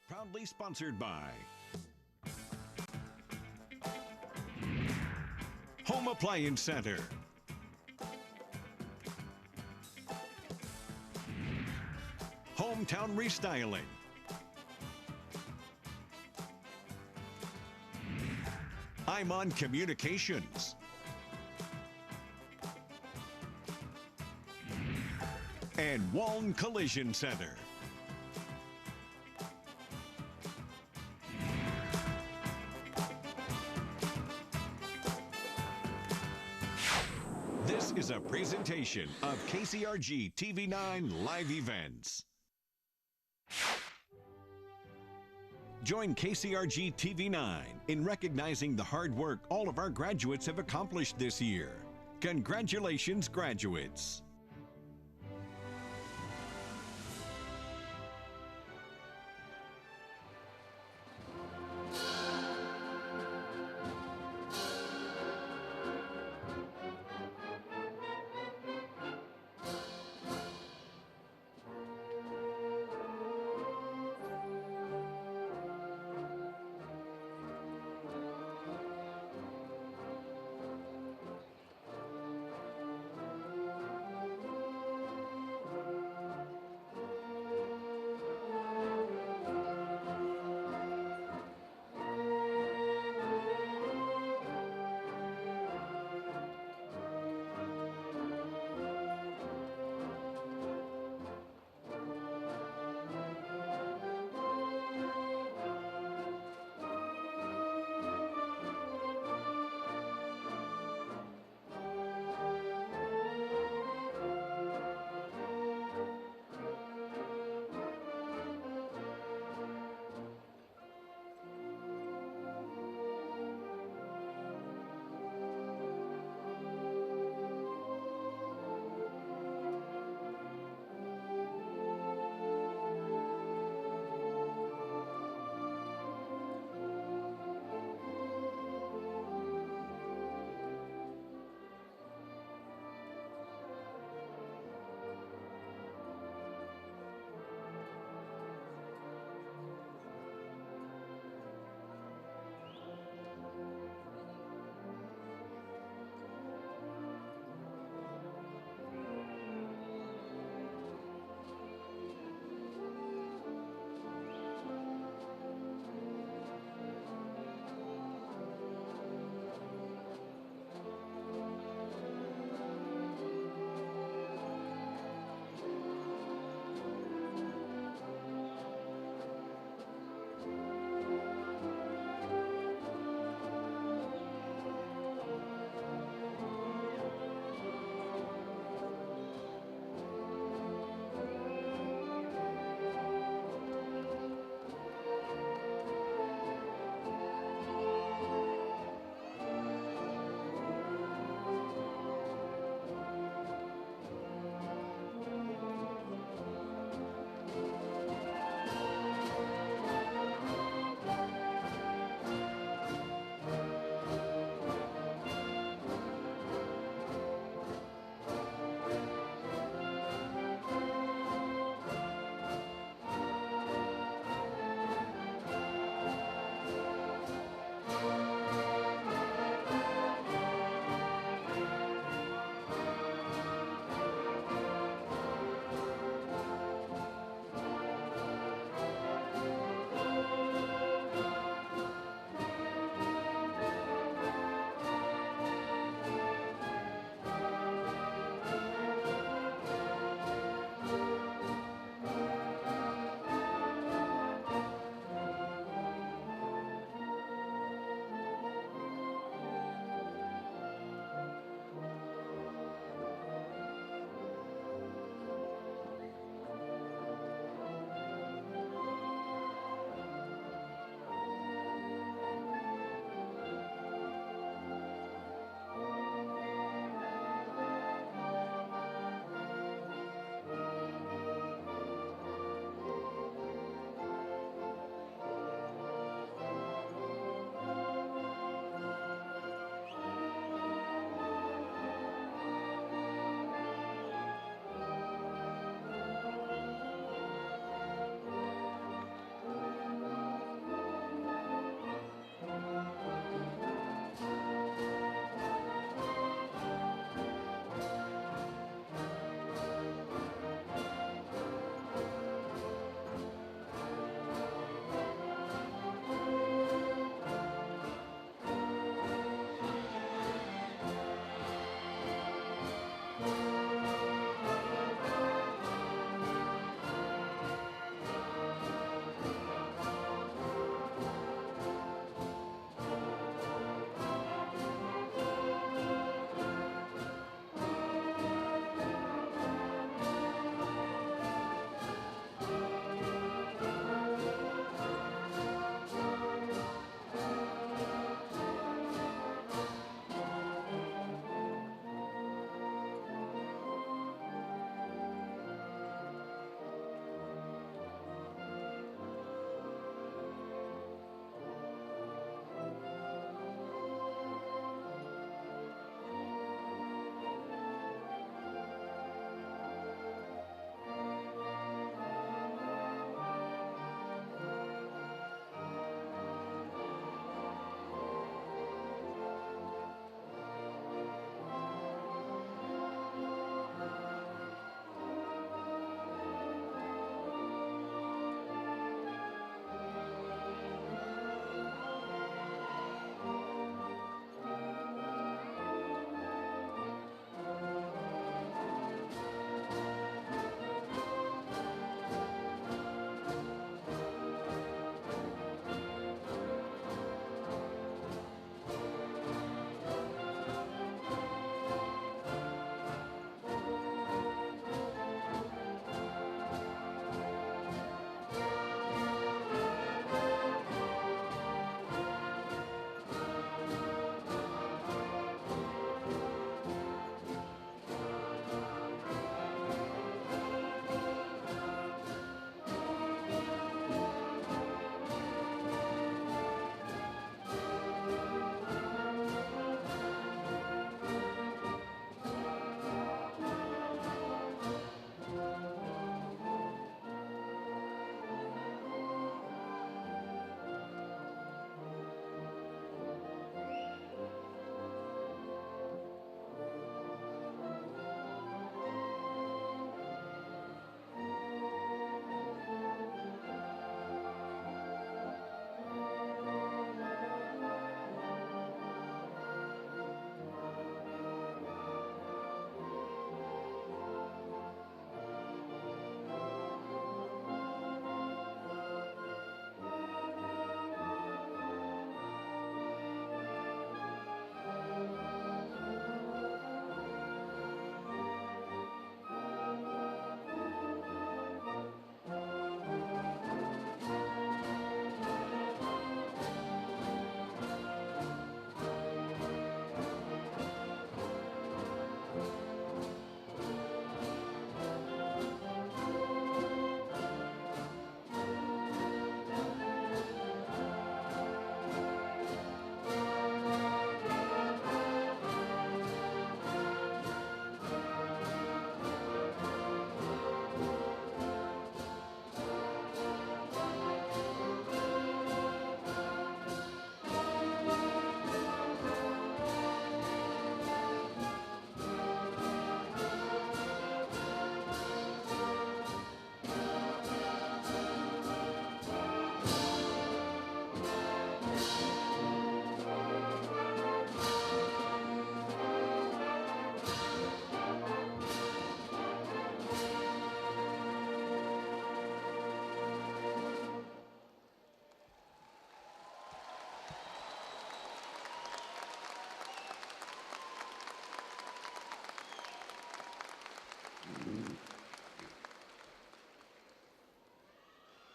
Proudly sponsored by Home Appliance Center, Hometown Restyling, I'm on Communications, and Waln Collision Center. This is a presentation of KCRG TV9 Live Events. Join KCRG TV9 in recognizing the hard work all of our graduates have accomplished this year. Congratulations, graduates!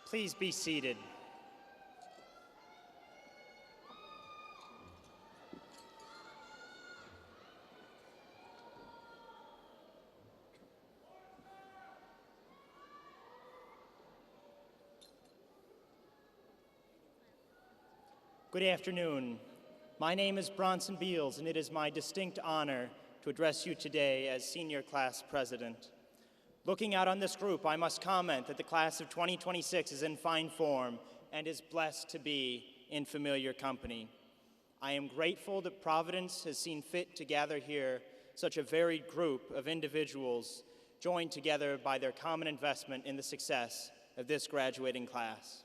Please be seated. Good afternoon. My name is Bronson Beals, and it is my distinct honor to address you today as Senior Class President. Looking out on this group, I must comment that the class of 2026 is in fine form and is blessed to be in familiar company. I am grateful that Providence has seen fit to gather here such a varied group of individuals joined together by their common investment in the success of this graduating class.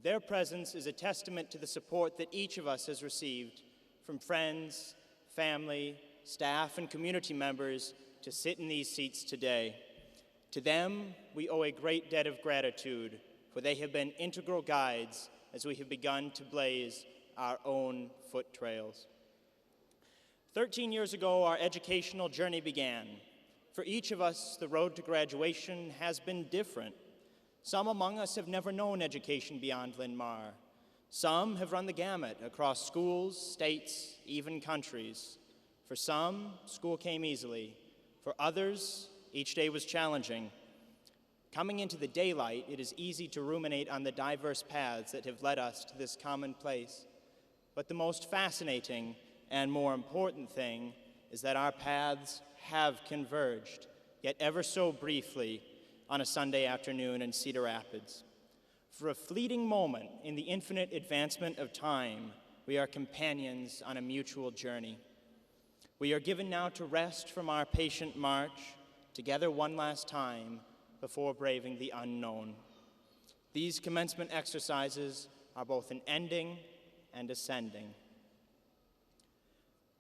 Their presence is a testament to the support that each of us has received from friends, family, staff, and community members to sit in these seats today. To them, we owe a great debt of gratitude, for they have been integral guides as we have begun to blaze our own foot trails. 13 years ago, our educational journey began. For each of us, the road to graduation has been different. Some among us have never known education beyond Linn-Mar. Some have run the gamut across schools, states, even countries. For some, school came easily. For others, each day was challenging. Coming into the daylight, it is easy to ruminate on the diverse paths that have led us to this common place. But the most fascinating and more important thing is that our paths have converged, yet ever so briefly, on a Sunday afternoon in Cedar Rapids. For a fleeting moment in the infinite advancement of time, we are companions on a mutual journey. We are given now to rest from our patient march, together one last time before braving the unknown. These commencement exercises are both an ending and ascending.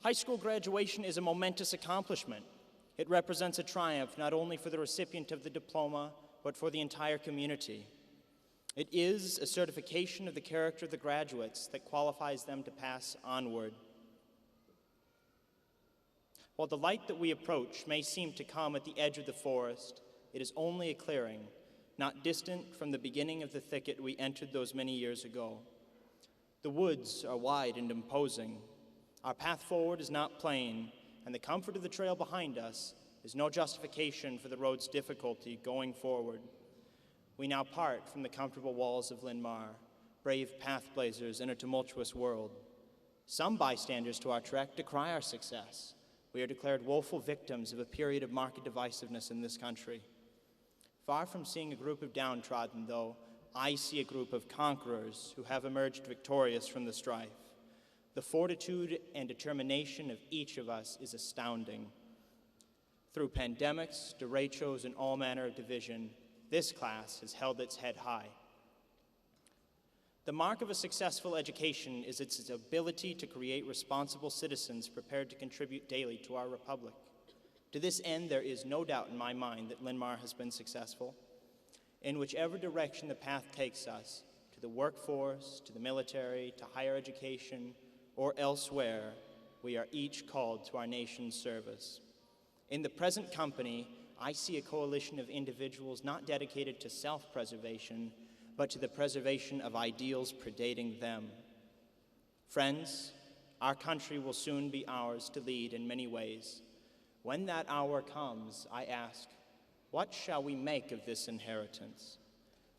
High school graduation is a momentous accomplishment. It represents a triumph not only for the recipient of the diploma, but for the entire community. It is a certification of the character of the graduates that qualifies them to pass onward. While the light that we approach may seem to come at the edge of the forest, it is only a clearing, not distant from the beginning of the thicket we entered those many years ago. The woods are wide and imposing. Our path forward is not plain, and the comfort of the trail behind us is no justification for the road's difficulty going forward. We now part from the comfortable walls of Linn-Mar, brave path blazers in a tumultuous world. Some bystanders to our trek decry our success. We are declared woeful victims of a period of market divisiveness in this country. Far from seeing a group of downtrodden, though, I see a group of conquerors who have emerged victorious from the strife. The fortitude and determination of each of us is astounding. Through pandemics, derechos, and all manner of division, this class has held its head high. The mark of a successful education is its ability to create responsible citizens prepared to contribute daily to our republic. To this end, there is no doubt in my mind that Linn-Mar has been successful. In whichever direction the path takes us, to the workforce, to the military, to higher education, or elsewhere, we are each called to our nation's service. In the present company, I see a coalition of individuals not dedicated to self-preservation, but to the preservation of ideals predating them. Friends, our country will soon be ours to lead in many ways. When that hour comes, I ask, what shall we make of this inheritance?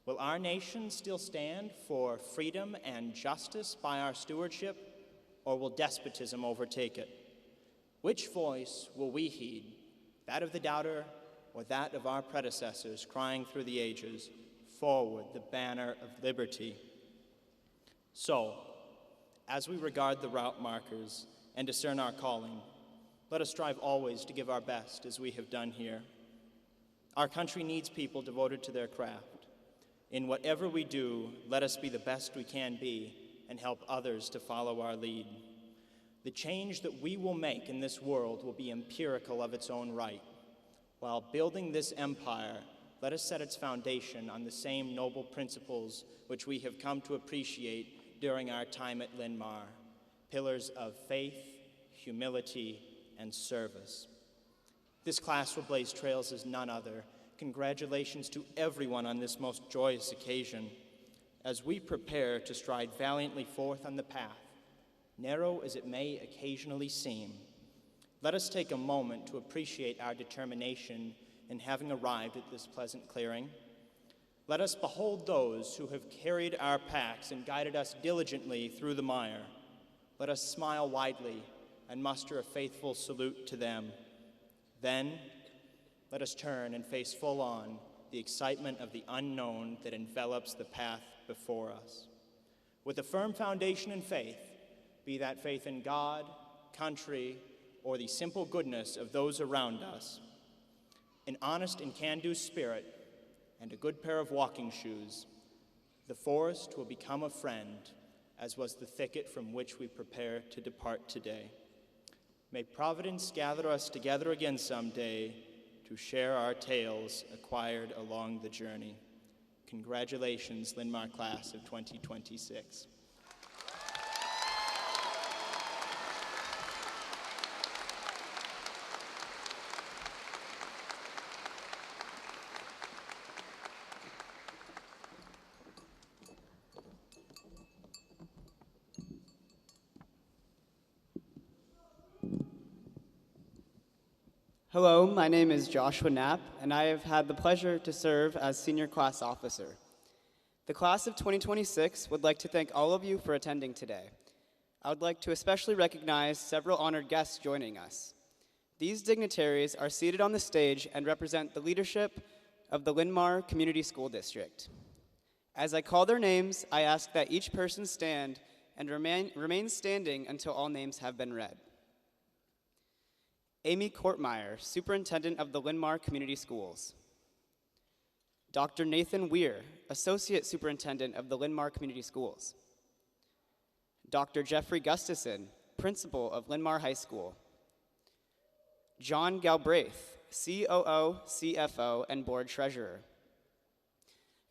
Will our nation still stand for freedom and justice by our stewardship, or will despotism overtake it? Which voice will we heed, that of the doubter or that of our predecessors crying through the ages, forward the banner of liberty? So, as we regard the route markers and discern our calling, let us strive always to give our best as we have done here. Our country needs people devoted to their craft. In whatever we do, let us be the best we can be and help others to follow our lead. The change that we will make in this world will be empirical of its own right. While building this empire, let us set its foundation on the same noble principles which we have come to appreciate during our time at Linn-Mar, pillars of faith, humility, and service. This class will blaze trails as none other, Congratulations to everyone on this most joyous occasion. As we prepare to stride valiantly forth on the path, narrow as it may occasionally seem, let us take a moment to appreciate our determination in having arrived at this pleasant clearing. Let us behold those who have carried our packs and guided us diligently through the mire. Let us smile widely and muster a faithful salute to them. Then, let us turn and face full on the excitement of the unknown that envelops the path before us. With a firm foundation in faith, be that faith in God, country, or the simple goodness of those around us, an honest and can-do spirit, and a good pair of walking shoes, the forest will become a friend, as was the thicket from which we prepare to depart today. May Providence gather us together again someday to share our tales acquired along the journey. Congratulations, Linn-Mar class of 2026. Hello, my name is Joshua Knapp, and I have had the pleasure to serve as senior class officer. The class of 2026 would like to thank all of you for attending today. I would like to especially recognize several honored guests joining us. These dignitaries are seated on the stage and represent the leadership of the Linn-Mar Community School District. As I call their names, I ask that each person stand and remain standing until all names have been read. Amy Kortmeyer, Superintendent of the Linn-Mar Community Schools. Dr. Nathan Weir, Associate Superintendent of the Linn-Mar Community Schools. Dr. Jeffrey Gustafson, Principal of Linn-Mar High School. John Galbraith, COO, CFO, and Board Treasurer.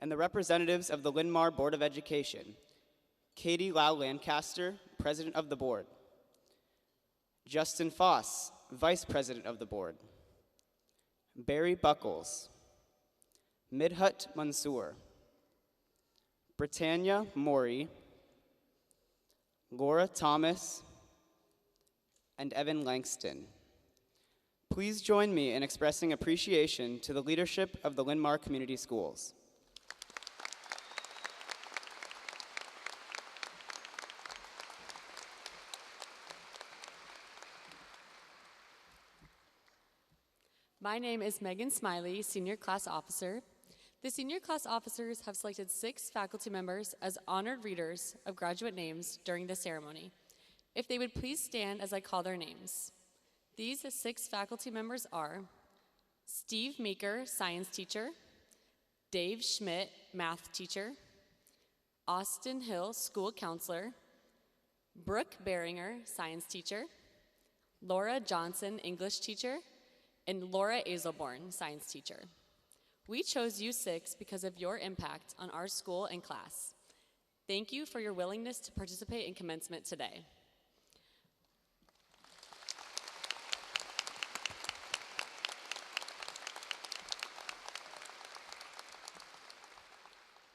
And the representatives of the Linn-Mar Board of Education. Katie Lau Lancaster, President of the Board. Justin Foss, Vice President of the Board. Barry Buckles. Midhat Mansour. Britannia Mori. Laura Thomas. And Evan Langston. Please join me in expressing appreciation to the leadership of the Linn-Mar Community Schools. My name is Megan Smiley, Senior Class Officer. The Senior Class Officers have selected 6 faculty members as honored readers of graduate names during the ceremony. If they would please stand as I call their names. These 6 faculty members are Steve Meeker, Science Teacher, Dave Schmidt, Math Teacher, Austin Hill, School Counselor, Brooke Beringer, Science Teacher, Laura Johnson, English Teacher, and Laura Azelborn, Science Teacher. We chose you 6 because of your impact on our school and class. Thank you for your willingness to participate in commencement today.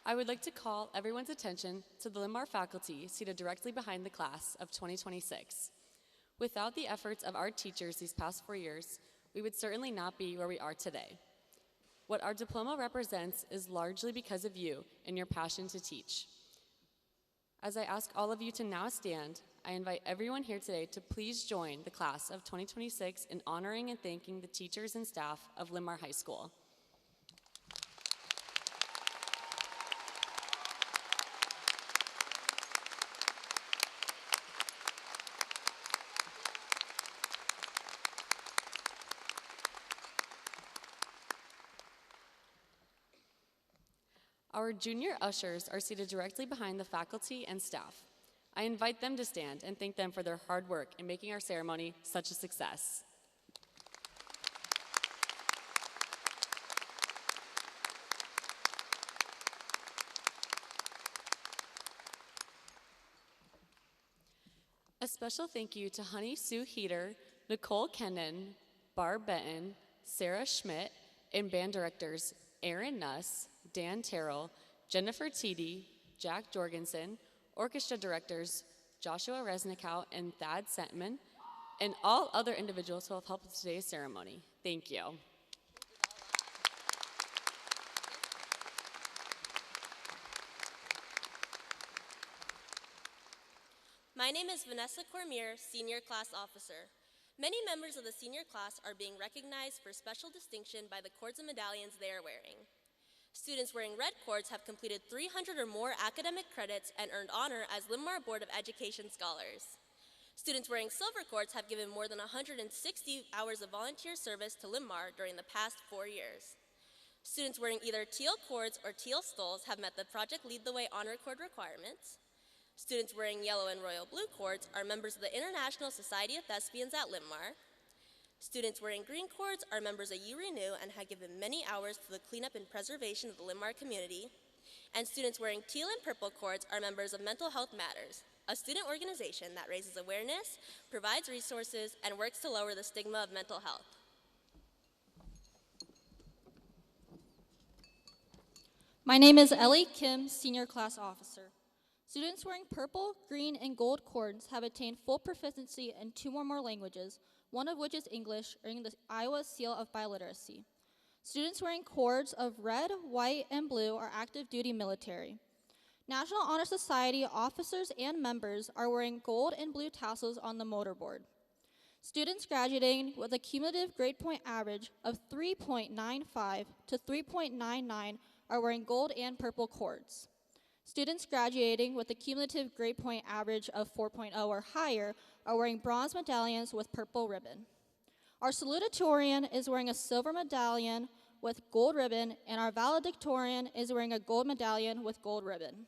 I would like to call everyone's attention to the Linn-Mar faculty seated directly behind the class of 2026. Without the efforts of our teachers these past 4 years, we would certainly not be where we are today. What our diploma represents is largely because of you and your passion to teach. As I ask all of you to now stand, I invite everyone here today to please join the class of 2026 in honoring and thanking the teachers and staff of Linn-Mar High School. Our junior ushers are seated directly behind the faculty and staff. I invite them to stand and thank them for their hard work in making our ceremony such a success. A special thank you to Honey Sue Heater, Nicole Kennan, Barb Benton, Sarah Schmidt, and band directors Aaron Nuss, Dan Terrell, Jennifer Teedy, Jack Jorgensen, orchestra directors Joshua Resnickow and Thad Sentman, and all other individuals who have helped with today's ceremony. Thank you. My name is Vanessa Cormier, Senior Class Officer. Many members of the senior class are being recognized for special distinction by the cords and medallions they are wearing. Students wearing red cords have completed 300 or more academic credits and earned honor as Linn-Mar Board of Education scholars. Students wearing silver cords have given more than 160 hours of volunteer service to Linn-Mar during the past 4 years. Students wearing either teal cords or teal stoles have met the Project Lead the Way honor cord requirements. Students wearing yellow and royal blue cords are members of the International Society of Thespians at Linn-Mar. Students wearing green cords are members of You Renew and have given many hours to the cleanup and preservation of the Linn-Mar community. And students wearing teal and purple cords are members of Mental Health Matters, a student organization that raises awareness, provides resources, and works to lower the stigma of mental health. My name is Ellie Kim, Senior Class Officer. Students wearing purple, green, and gold cords have attained full proficiency in 2 or more languages, one of which is English, earning the Iowa Seal of Biliteracy. Students wearing cords of red, white, and blue are active duty military. National Honor Society officers and members are wearing gold and blue tassels on the motorboard. Students graduating with a cumulative grade point average of 3.95 to 3.99 are wearing gold and purple cords. Students graduating with a cumulative grade point average of 4.0 or higher are wearing bronze medallions with purple ribbon. Our salutatorian is wearing a silver medallion with gold ribbon, and our valedictorian is wearing a gold medallion with gold ribbon.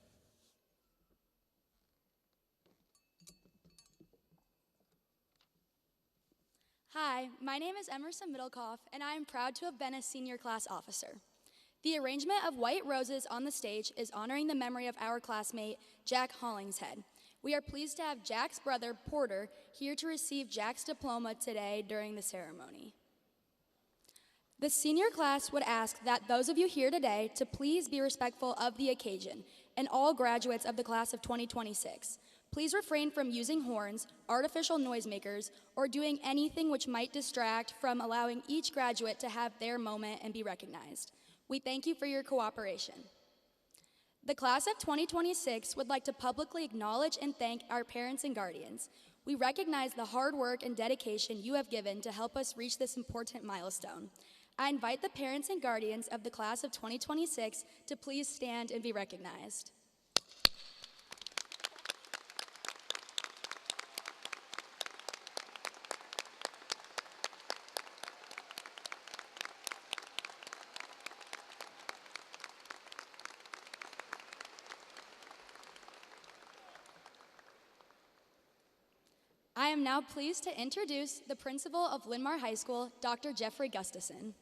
Hi, my name is Emerson Middlecoff, and I am proud to have been a senior class officer. The arrangement of white roses on the stage is honoring the memory of our classmate, Jack Hollingshead. We are pleased to have Jack's brother, Porter, here to receive Jack's diploma today during the ceremony. The senior class would ask that those of you here today to please be respectful of the occasion and all graduates of the class of 2026. Please refrain from using horns, artificial noisemakers, or doing anything which might distract from allowing each graduate to have their moment and be recognized. We thank you for your cooperation. The class of 2026 would like to publicly acknowledge and thank our parents and guardians. We recognize the hard work and dedication you have given to help us reach this important milestone. I invite the parents and guardians of the class of 2026 to please stand and be recognized. I am now pleased to introduce the principal of Linn-Mar High School, Dr. Jeffrey Gustafson.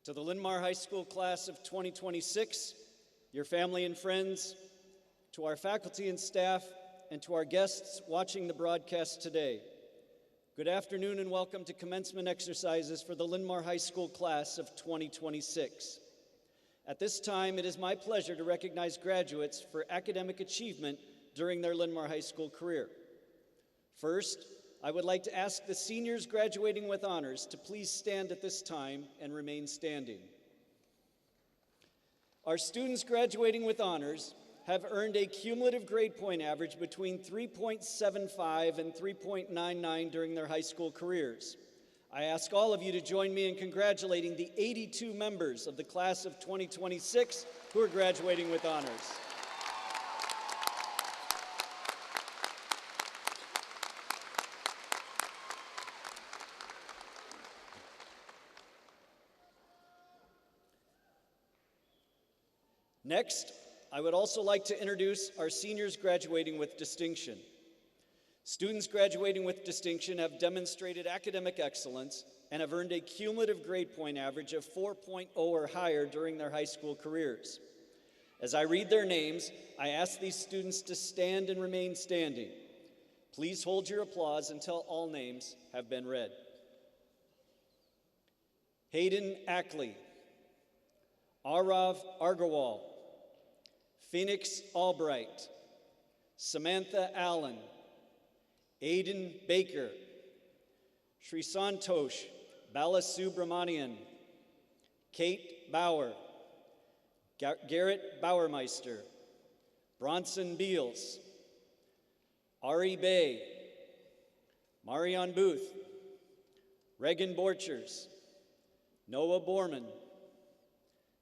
To the Linn-Mar High School class of 2026, your family and friends, to our faculty and staff, and to our guests watching the broadcast today, good afternoon and welcome to commencement exercises for the Linn-Mar High School class of 2026. At this time, it is my pleasure to recognize graduates for academic achievement during their Linn-Mar High School career. First, I would like to ask the seniors graduating with honors to please stand at this time and remain standing. Our students graduating with honors have earned a cumulative grade point average between 3.75 and 3.99 during their high school careers. I ask all of you to join me in congratulating the 82 members of the class of 2026 who are graduating with honors. Next, I would also like to introduce our seniors graduating with distinction. Students graduating with distinction have demonstrated academic excellence, and have earned a cumulative grade point average of 4.0 or higher during their high school careers. As I read their names, I ask these students to stand and remain standing. Please hold your applause until all names have been read. Hayden Ackley, Arav Argawal, Phoenix Albright, Samantha Allen, Aiden Baker, Sri Santosh Balasubramanian, Kate Bauer, Garrett Bauermeister, Bronson Beals, Ari Bay, Marion Booth, Regan Borchers, Noah Borman,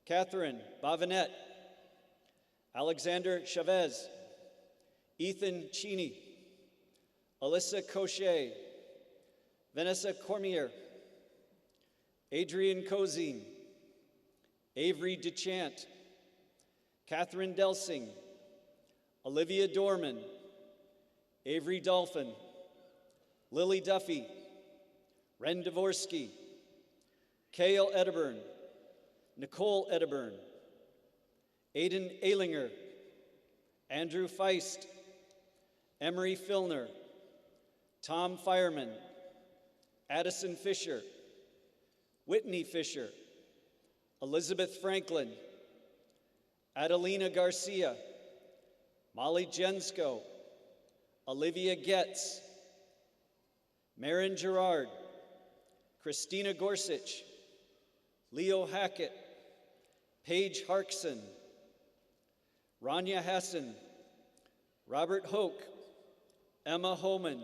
Catherine Bavinet, Alexander Chavez, Ethan Cheney, Alyssa Cochet, Vanessa Cormier, Adrian Cozine, Avery DeChant, Catherine Delsing, Olivia Dorman, Avery Dolphin, Lily Duffy, Ren Dvorsky, Kale Edderburn, Nicole Edderburn, Aiden Alinger, Andrew Feist, Emery Filner, Tom Fireman, Addison Fisher, Whitney Fisher, Elizabeth Franklin, Adelina Garcia, Molly Jensko, Olivia Getz, Marin Gerard, Christina Gorsuch, Leo Hackett, Paige Harkson, Rania Hassan, Robert Hoke, Emma Homan,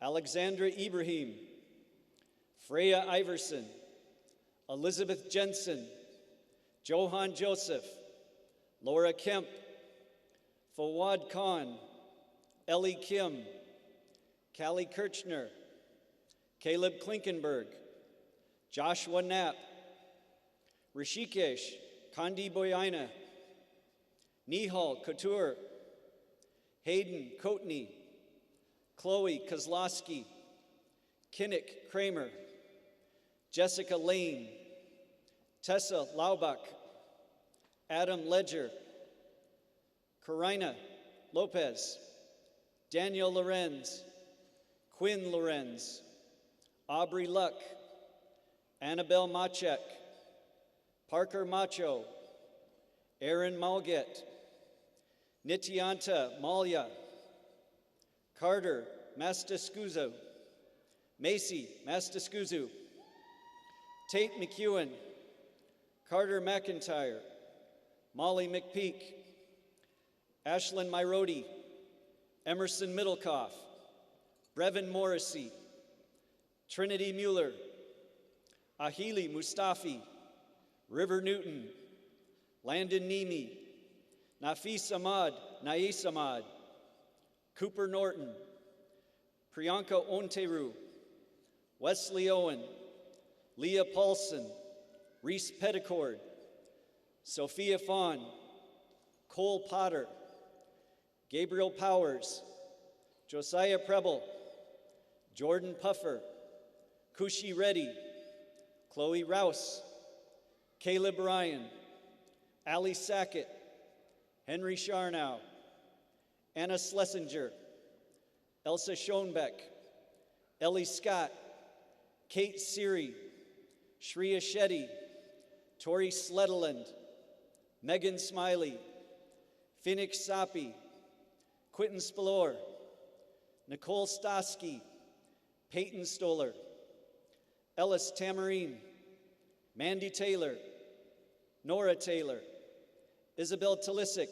Alexandra Ibrahim, Freya Iverson, Elizabeth Jensen, Johan Joseph, Laura Kemp, Fawad Khan, Ellie Kim, Callie Kirchner, Caleb Klinkenberg, Joshua Knapp, Rishikesh Kandi Boyaina, Nihal Couture, Hayden Coatney, Chloe Kozlowski, Kinnick Kramer, Jessica Lane, Tessa Laubach, Adam Ledger, Karina Lopez, Daniel Lorenz, Quinn Lorenz, Aubrey Luck, Annabelle Machek, Parker Macho, Aaron Malget, Nityanta Malya, Carter Mastaskuzu, Macy Mastaskuzu, Tate McEwen, Carter McIntyre, Molly McPeak, Ashlyn Myrodi, Emerson Middlecoff, Brevin Morrissey, Trinity Mueller, Ahili Mustafi, River Newton, Landon Nemi, Nafis Ahmad, Nais Ahmad, Cooper Norton, Priyanka Onteru, Wesley Owen, Leah Paulson, Reese Petticord, Sophia Fawn, Cole Potter, Gabriel Powers, Josiah Preble, Jordan Puffer, Kushi Reddy, Chloe Rouse, Caleb Ryan, Ali Sackett, Henry Sharnow, Anna Schlesinger, Elsa Schoenbeck, Ellie Scott, Kate Seary, Shreya Shetty, Tori Sletteland, Megan Smiley, Phoenix Sapi, Quentin Spalor, Nicole Stosky, Peyton Stoller, Ellis Tamarine, Mandy Taylor, Nora Taylor, Isabel Talisic,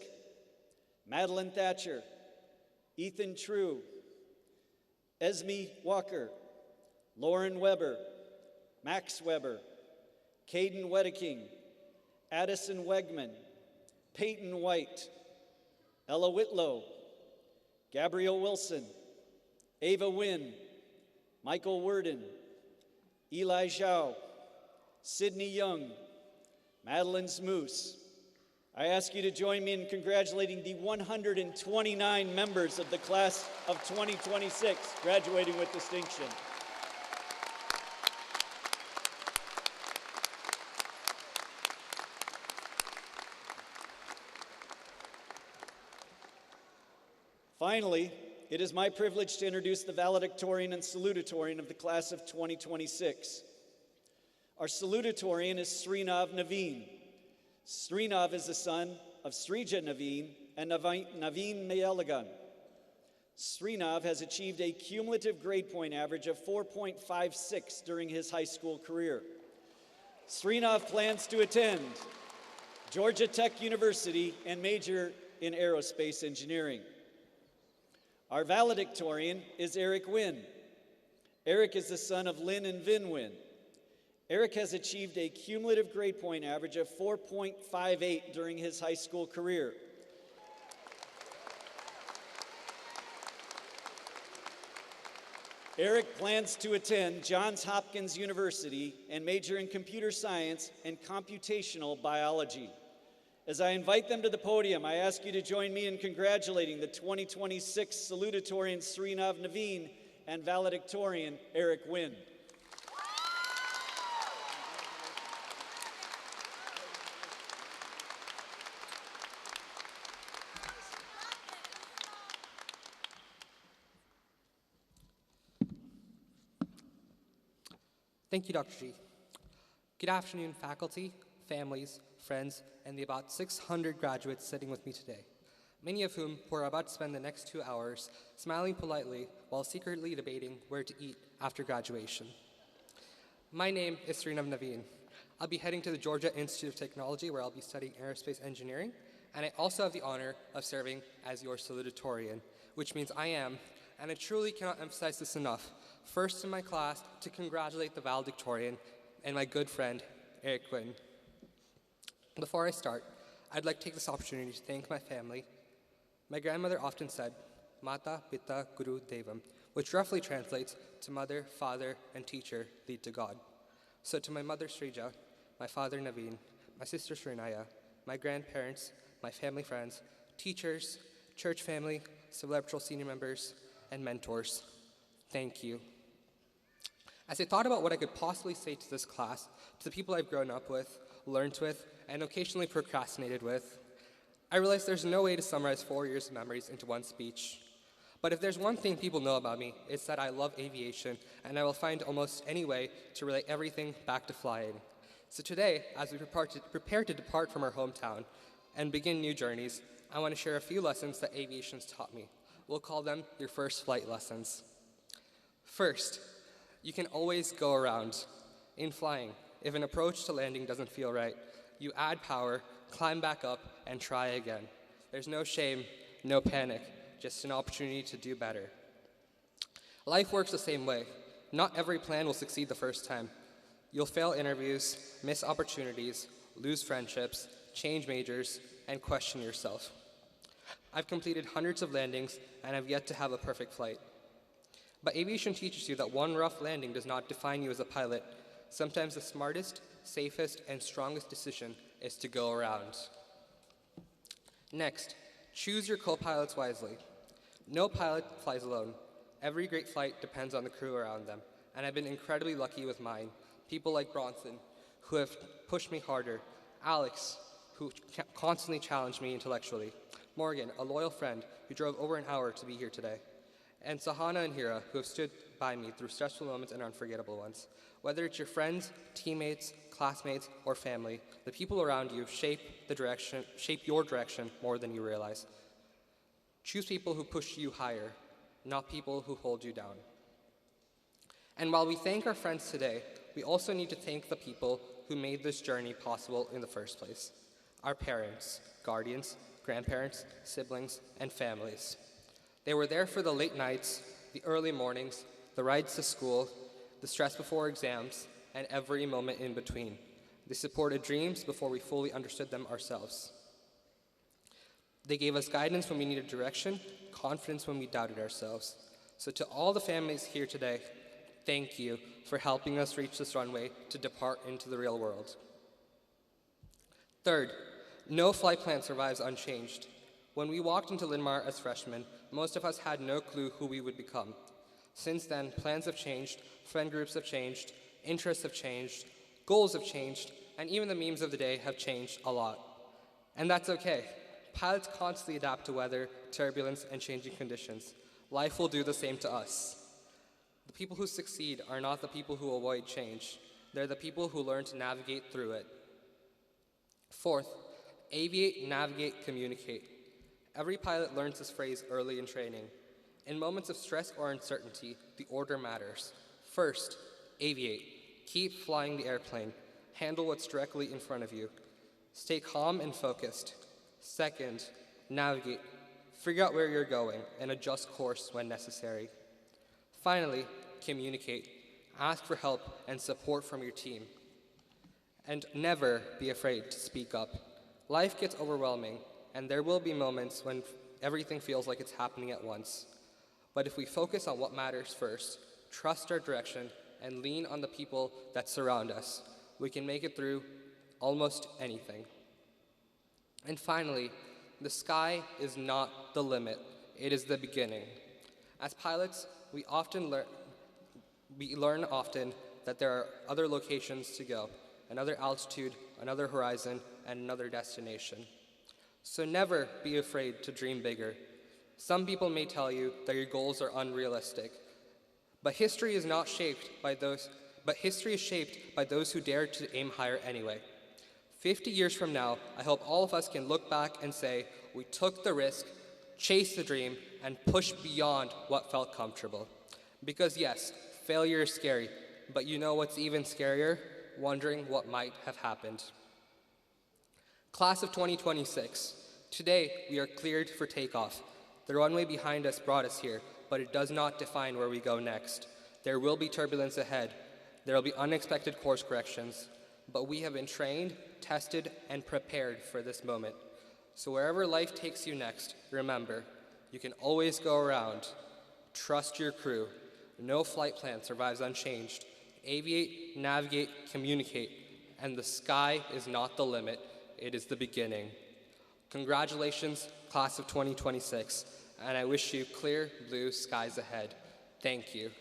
Madeline Thatcher, Ethan True, Esme Walker, Lauren Weber, Max Weber, Caden Wedeking, Addison Wegman, Peyton White, Ella Whitlow, Gabrielle Wilson, Ava Wynn, Michael Worden, Eli Zhao, Sydney Young, Madeline Smoose. I ask you to join me in congratulating the 129 members of the class of 2026 graduating with distinction. Finally, it is my privilege to introduce the valedictorian and salutatorian of the class of 2026. Our salutatorian is Srinav Naveen. Srinav is the son of Srija Naveen and Naveen Mayalagan. Srinav has achieved a cumulative grade point average of 4.56 during his high school career. Srinav plans to attend Georgia Tech University and major in aerospace engineering. Our valedictorian is Eric Wynn. Eric is the son of Lynn and Vin Wynn. Eric has achieved a cumulative grade point average of 4.58 during his high school career. Eric plans to attend Johns Hopkins University and major in computer science and computational biology. As I invite them to the podium, I ask you to join me in congratulating the 2026 salutatorian Srinav Naveen and valedictorian Eric Wynn. Thank you, Dr. G. Good afternoon, faculty, families, friends, and the about 600 graduates sitting with me today, many of whom who are about to spend the next 2 hours smiling politely while secretly debating where to eat after graduation. My name is Srinav Naveen. I'll be heading to the Georgia Institute of Technology, where I'll be studying aerospace engineering, and I also have the honor of serving as your salutatorian, which means I am, and I truly cannot emphasize this enough, first in my class to congratulate the valedictorian and my good friend, Eric Wynn. Before I start, I'd like to take this opportunity to thank my family. My grandmother often said, Mata, Pitta, Guru, Devam, which roughly translates to mother, father, and teacher lead to God. So to my mother, Srija, my father, Naveen, my sister, Srinaya, my grandparents, my family friends, teachers, church family, celebratory senior members, and mentors, thank you. As I thought about what I could possibly say to this class, to the people I've grown up with, learned with, and occasionally procrastinated with, I realized there's no way to summarize 4 years of memories into one speech. But if there's one thing people know about me, it's that I love aviation, and I will find almost any way to relate everything back to flying. So today, as we prepare to depart from our hometown and begin new journeys, I want to share a few lessons that aviation's taught me. We'll call them your first flight lessons. First, you can always go around. In flying, if an approach to landing doesn't feel right, you add power, climb back up, and try again. There's no shame, no panic, just an opportunity to do better. Life works the same way. Not every plan will succeed the first time. You'll fail interviews, miss opportunities, lose friendships, change majors, and question yourself. I've completed hundreds of landings and have yet to have a perfect flight. But aviation teaches you that one rough landing does not define you as a pilot. Sometimes the smartest, safest, and strongest decision is to go around. Next, choose your co-pilots wisely. No pilot flies alone. Every great flight depends on the crew around them, and I've been incredibly lucky with mine. People like Bronson, who have pushed me harder. Alex, who constantly challenged me intellectually. Morgan, a loyal friend who drove over an hour to be here today. And Sahana and Hira, who have stood by me through stressful moments and unforgettable ones. Whether it's your friends, teammates, classmates, or family, the people around you shape your direction more than you realize. Choose people who push you higher, not people who hold you down. And while we thank our friends today, we also need to thank the people who made this journey possible in the first place. Our parents, guardians, grandparents, siblings, and families. They were there for the late nights, the early mornings, the rides to school, the stress before exams, and every moment in between. They supported dreams before we fully understood them ourselves. They gave us guidance when we needed direction, confidence when we doubted ourselves. So to all the families here today, thank you for helping us reach this runway to depart into the real world. Third, no flight plan survives unchanged. When we walked into Linn-Mar as freshmen, most of us had no clue who we would become. Since then, plans have changed, friend groups have changed, interests have changed, goals have changed, and even the memes of the day have changed a lot. And that's okay. Pilots constantly adapt to weather, turbulence, and changing conditions. Life will do the same to us. The people who succeed are not the people who avoid change. They're the people who learn to navigate through it. Fourth, aviate, navigate, communicate. Every pilot learns this phrase early in training. In moments of stress or uncertainty, the order matters. First, aviate. Keep flying the airplane. Handle what's directly in front of you. Stay calm and focused. Second, navigate. Figure out where you're going and adjust course when necessary. Finally, communicate. Ask for help and support from your team. And never be afraid to speak up. Life gets overwhelming, and there will be moments when everything feels like it's happening at once. But if we focus on what matters first, trust our direction, and lean on the people that surround us, we can make it through almost anything. And finally, the sky is not the limit, it is the beginning. As pilots, we learn often that there are other locations to go, another altitude, another horizon, and another destination. So never be afraid to dream bigger. Some people may tell you that your goals are unrealistic, but history is shaped by those who dare to aim higher anyway. 50 years from now, I hope all of us can look back and say, we took the risk, chased the dream, and pushed beyond what felt comfortable. Because yes, failure is scary, but you know what's even scarier? Wondering what might have happened. Class of 2026, today we are cleared for takeoff. The runway behind us brought us here, but it does not define where we go next. There will be turbulence ahead. There will be unexpected course corrections, but we have been trained, tested, and prepared for this moment. So wherever life takes you next, remember, you can always go around. Trust your crew. No flight plan survives unchanged. Aviate, navigate, communicate, and the sky is not the limit, it is the beginning. Congratulations, class of 2026, and I wish you clear blue skies ahead. Thank you.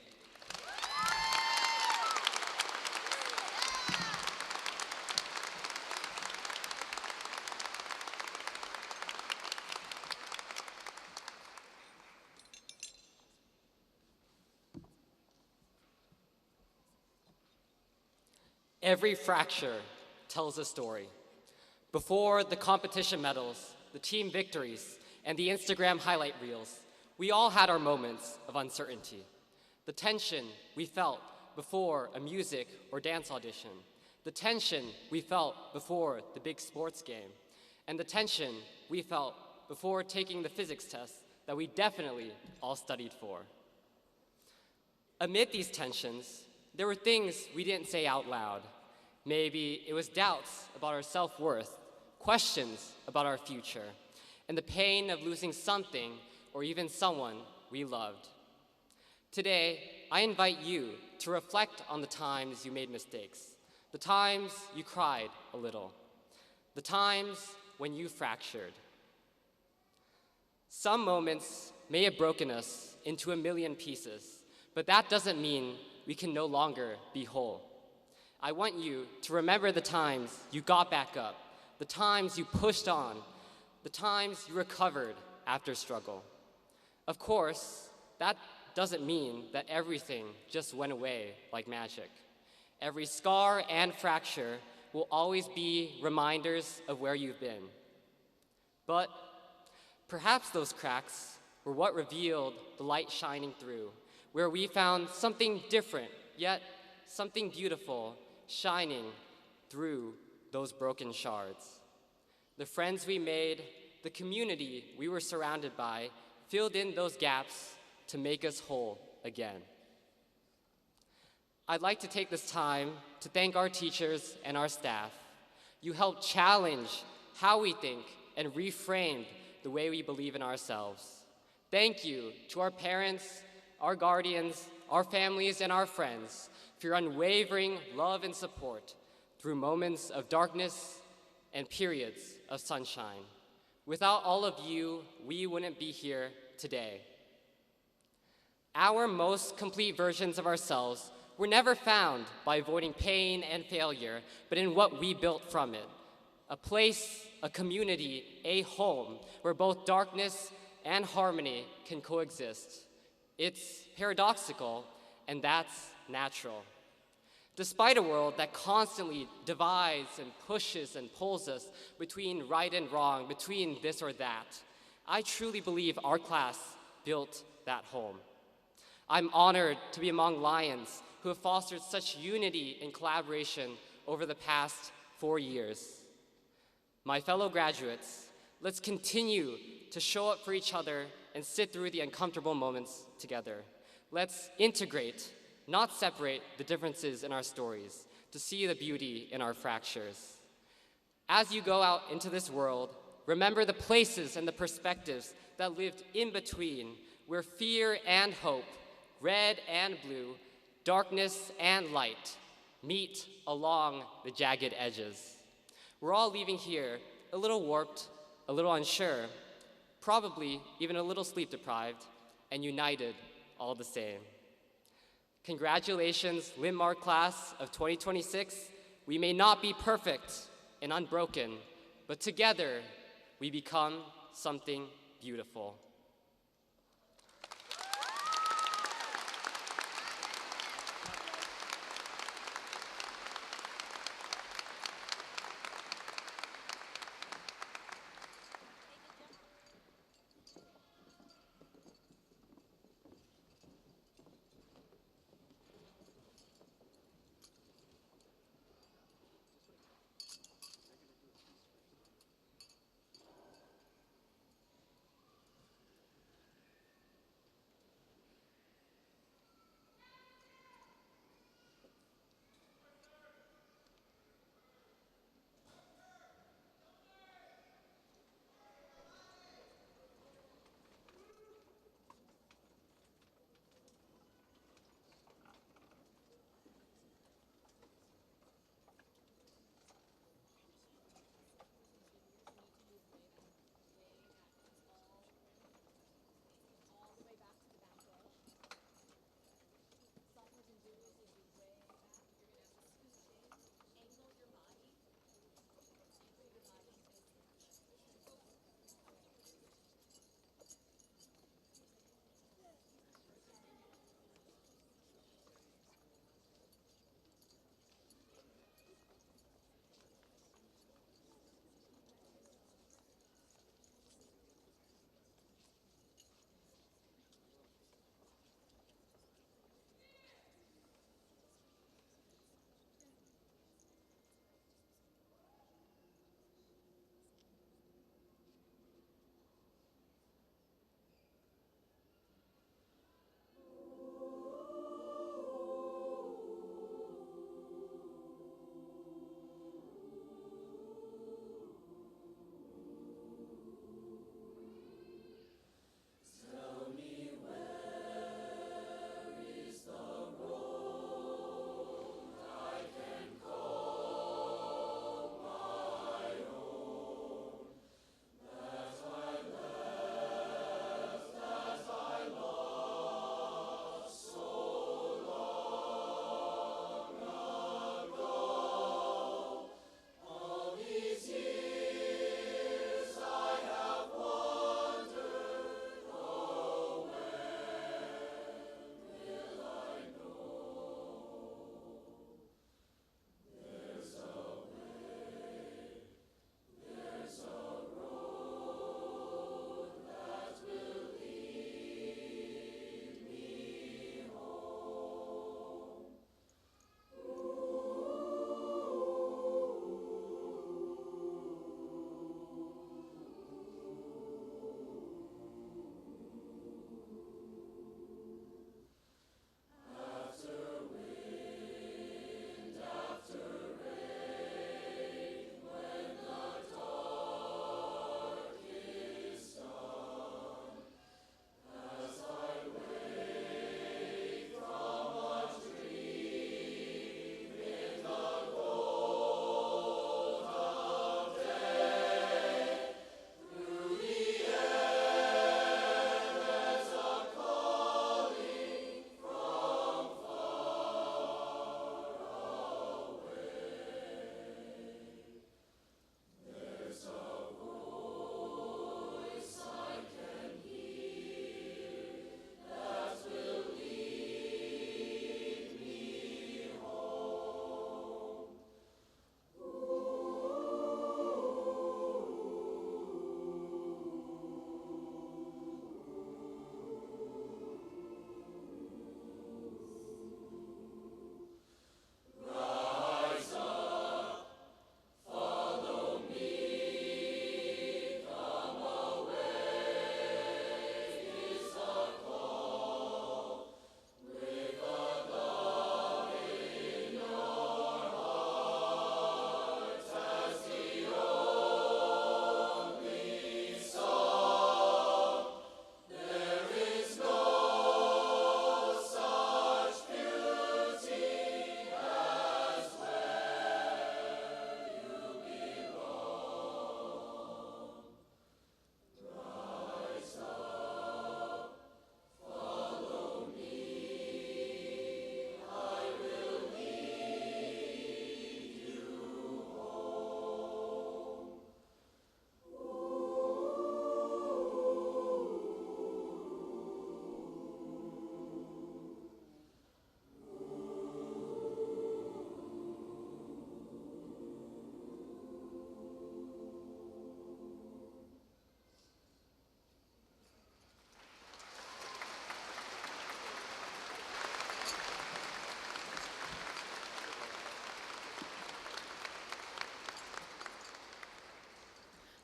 Every fracture tells a story. Before the competition medals, the team victories, and the Instagram highlight reels, we all had our moments of uncertainty. The tension we felt before a music or dance audition, the tension we felt before the big sports game, and the tension we felt before taking the physics test that we definitely all studied for. Amid these tensions, there were things we didn't say out loud. Maybe it was doubts about our self-worth, questions about our future, and the pain of losing something or even someone we loved. Today, I invite you to reflect on the times you made mistakes, the times you cried a little, the times when you fractured. Some moments may have broken us into a million pieces, but that doesn't mean we can no longer be whole. I want you to remember the times you got back up, the times you pushed on, the times you recovered after struggle. Of course, that doesn't mean that everything just went away like magic. Every scar and fracture will always be reminders of where you've been. But perhaps those cracks were what revealed the light shining through, where we found something different, yet something beautiful shining through those broken shards. The friends we made, the community we were surrounded by, filled in those gaps to make us whole again. I'd like to take this time to thank our teachers and our staff. You helped challenge how we think and reframed the way we believe in ourselves. Thank you to our parents, our guardians, our families, and our friends for your unwavering love and support through moments of darkness and periods of sunshine. Without all of you, we wouldn't be here today. Our most complete versions of ourselves were never found by avoiding pain and failure, but in what we built from it. A place, a community, a home where both darkness and harmony can coexist. It's paradoxical, and that's natural. Despite a world that constantly divides and pushes and pulls us between right and wrong, between this or that, I truly believe our class built that home. I'm honored to be among Lions who have fostered such unity and collaboration over the past 4 years. My fellow graduates, let's continue to show up for each other and sit through the uncomfortable moments together. Let's integrate, not separate, the differences in our stories to see the beauty in our fractures. As you go out into this world, remember the places and the perspectives that lived in between, where fear and hope, red and blue, darkness and light meet along the jagged edges. We're all leaving here a little warped, a little unsure, probably even a little sleep deprived, and united all the same. Congratulations, Linn-Mar class of 2026. We may not be perfect and unbroken, but together we become something beautiful.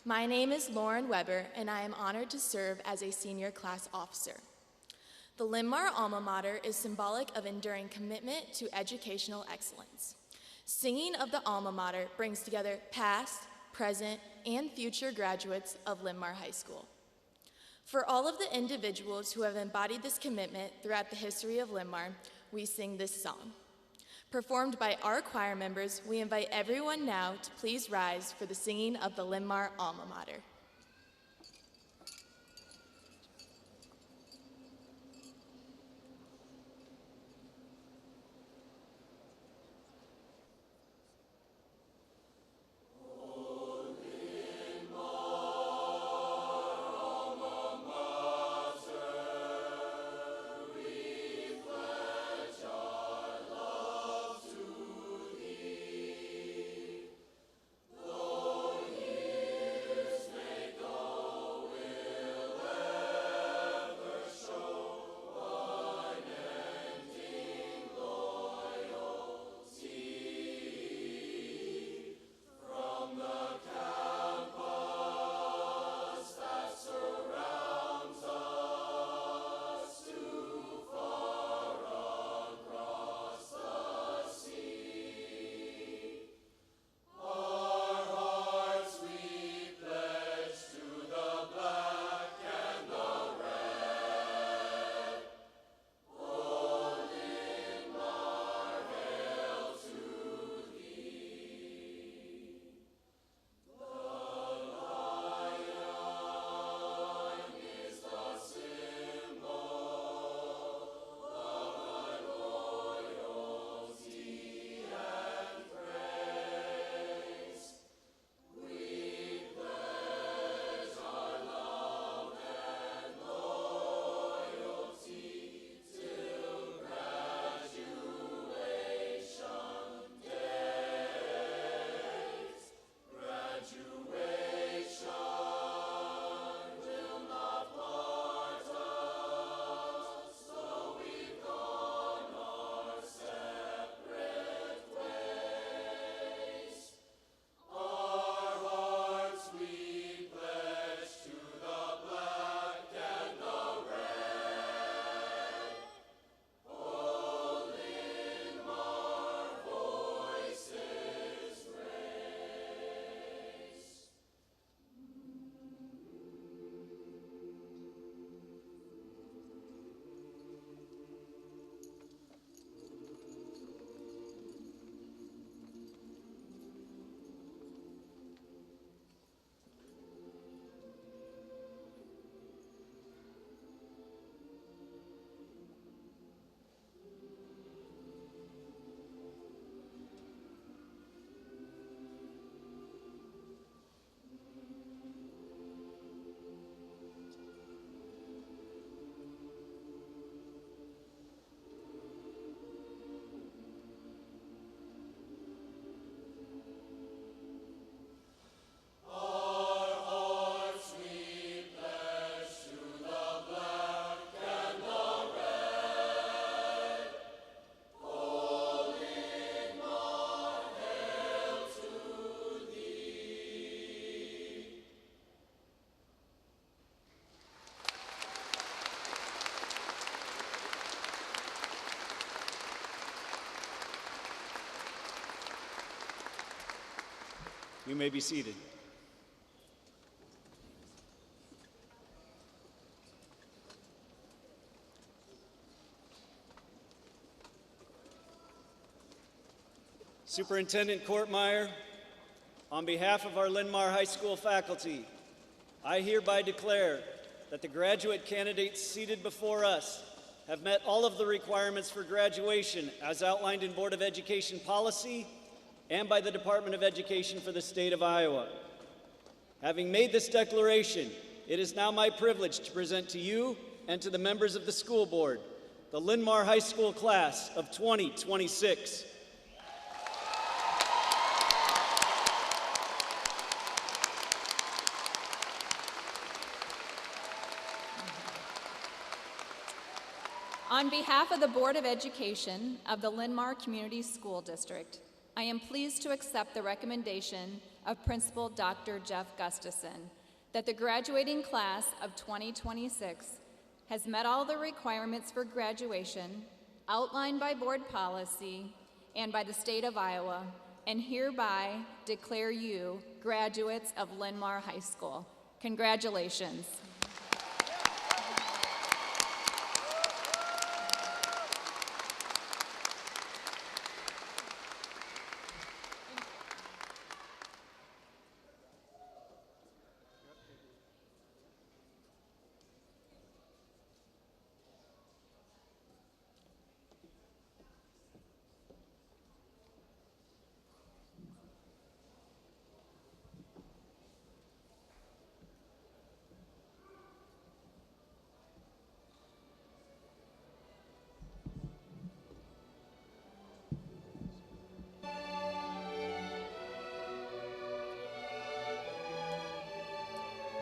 My name is Lauren Weber, and I am honored to serve as a senior class officer. The Linn-Mar alma mater is symbolic of enduring commitment to educational excellence. Singing of the alma mater brings together past, present, and future graduates of Linn-Mar High School. For all of the individuals who have embodied this commitment throughout the history of Linn-Mar, we sing this song. Performed by our choir members, we invite everyone now to please rise for the singing of the Linn-Mar alma mater. You may be seated. Superintendent Courtmeyer, on behalf of our Linn-Mar High School faculty, I hereby declare that the graduate candidates seated before us have met all of the requirements for graduation as outlined in Board of Education policy and by the Department of Education for the state of Iowa. Having made this declaration, it is now my privilege to present to you and to the members of the school board the Linn-Mar High School class of 2026. On behalf of the Board of Education of the Linn-Mar Community School District, I am pleased to accept the recommendation of Principal Dr. Jeff Gustafson that the graduating class of 2026 has met all the requirements for graduation outlined by board policy and by the state of Iowa, and hereby declare you graduates of Linn-Mar High School. Congratulations.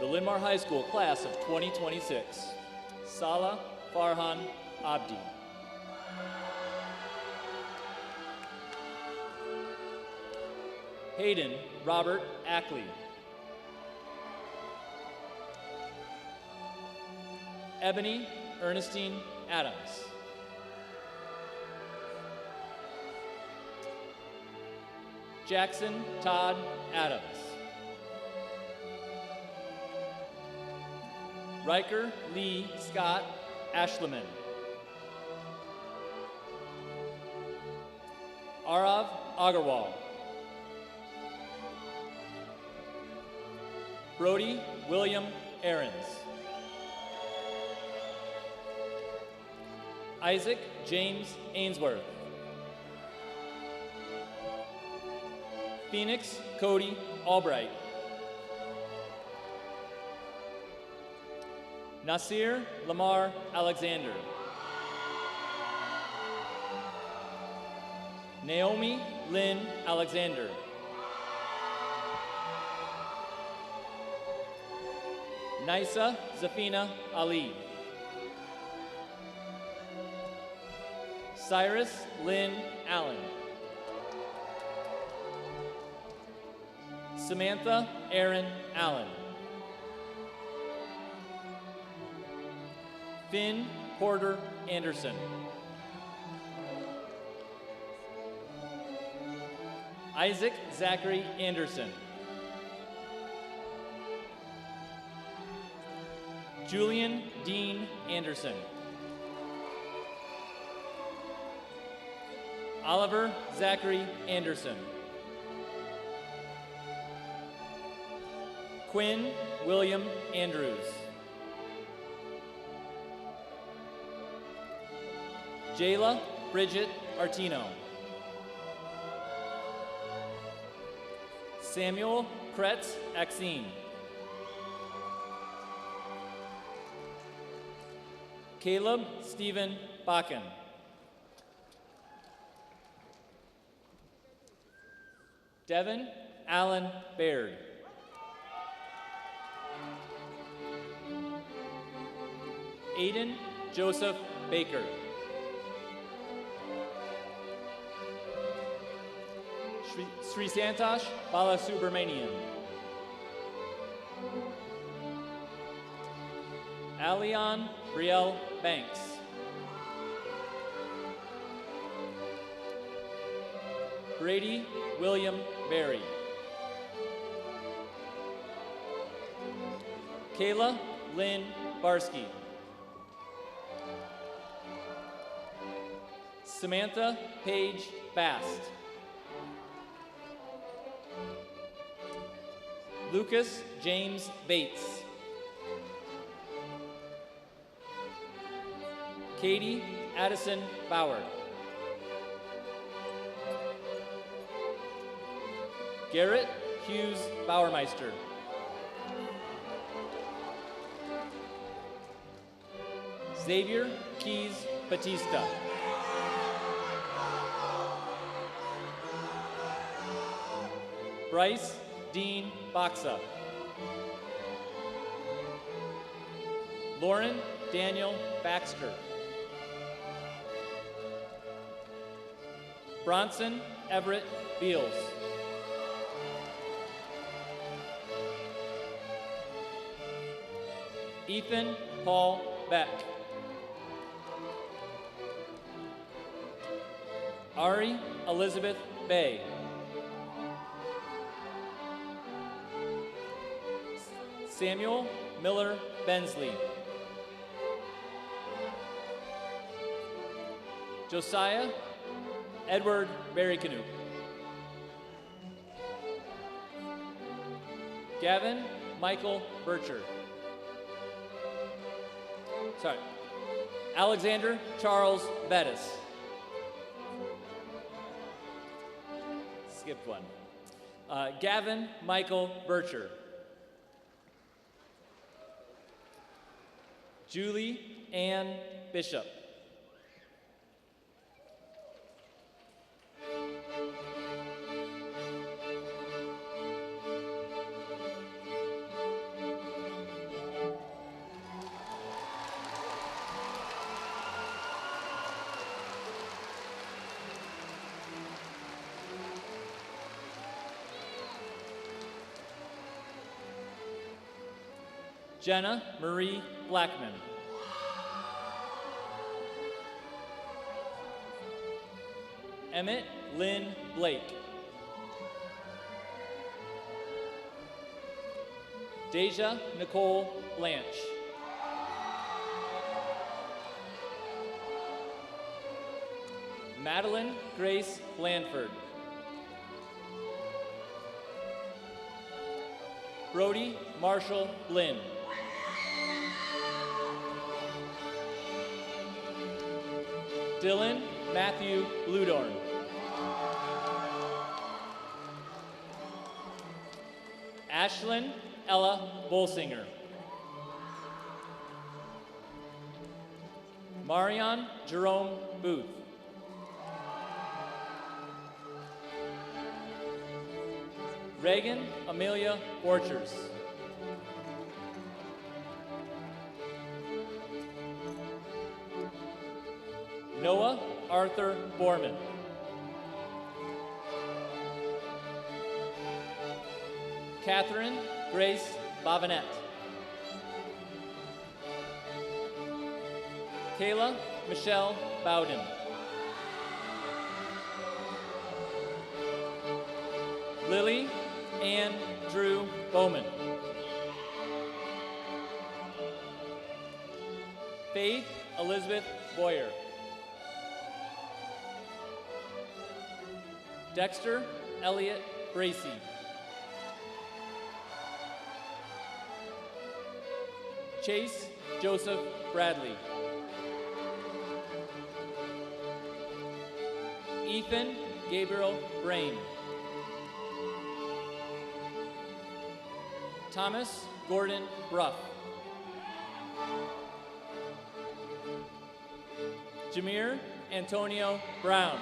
The Linn-Mar High School class of 2026, Salah Farhan Abdi. Hayden Robert Ackley. Ebony Ernestine Adams. Jackson Todd Adams. Riker Lee Scott Ashleman. Arav Agarwal. Brody William Ahrens. Isaac James Ainsworth. Phoenix Cody Albright. Nasir Lamar Alexander. Naomi Lynn Alexander. Nisa Zafina Ali. Cyrus Lynn Allen. Samantha Erin Allen. Finn Porter Anderson. Isaac Zachary Anderson. Julian Dean Anderson. Oliver Zachary Anderson. Quinn William Andrews. Jayla Bridget Artino. Samuel Kretz Axine. Caleb Stephen Bakken. Devin Allen Baird. Aiden Joseph Baker. Sri Santosh Balasubramanian. Alion Brielle Banks. Brady William Berry. Kayla Lynn Barsky. Samantha Paige Bast. Lucas James Bates. Katie Addison Bauer. Garrett Hughes Bauermeister. Xavier Keys Batista. Bryce Dean Boxa. Lauren Daniel Baxter. Bronson Everett Beals. Ethan Paul Beck. Ari Elizabeth Bay. Samuel Miller Bensley. Josiah Edward Berrycanoe. Gavin Michael Bircher. Sorry. Alexander Charles Bettis. Skipped one. Gavin Michael Bircher. Julie Ann Bishop. Jenna Marie Blackman. Emmett Lynn Blake. Deja Nicole Blanche. Madeline Grace Blandford. Brody Marshall Lynn. Dylan Matthew Bludorn. Ashlyn Ella Bolsinger. Marion Jerome Booth. Reagan Amelia Borchers. Noah Arthur Borman. Catherine Grace Bavinet. Kayla Michelle Bowden. Lily Ann Drew Bowman. Faith Elizabeth Boyer. Dexter Elliott Bracy. Chase Joseph Bradley. Ethan Gabriel Brain. Thomas Gordon Bruff. Jameer Antonio Brown.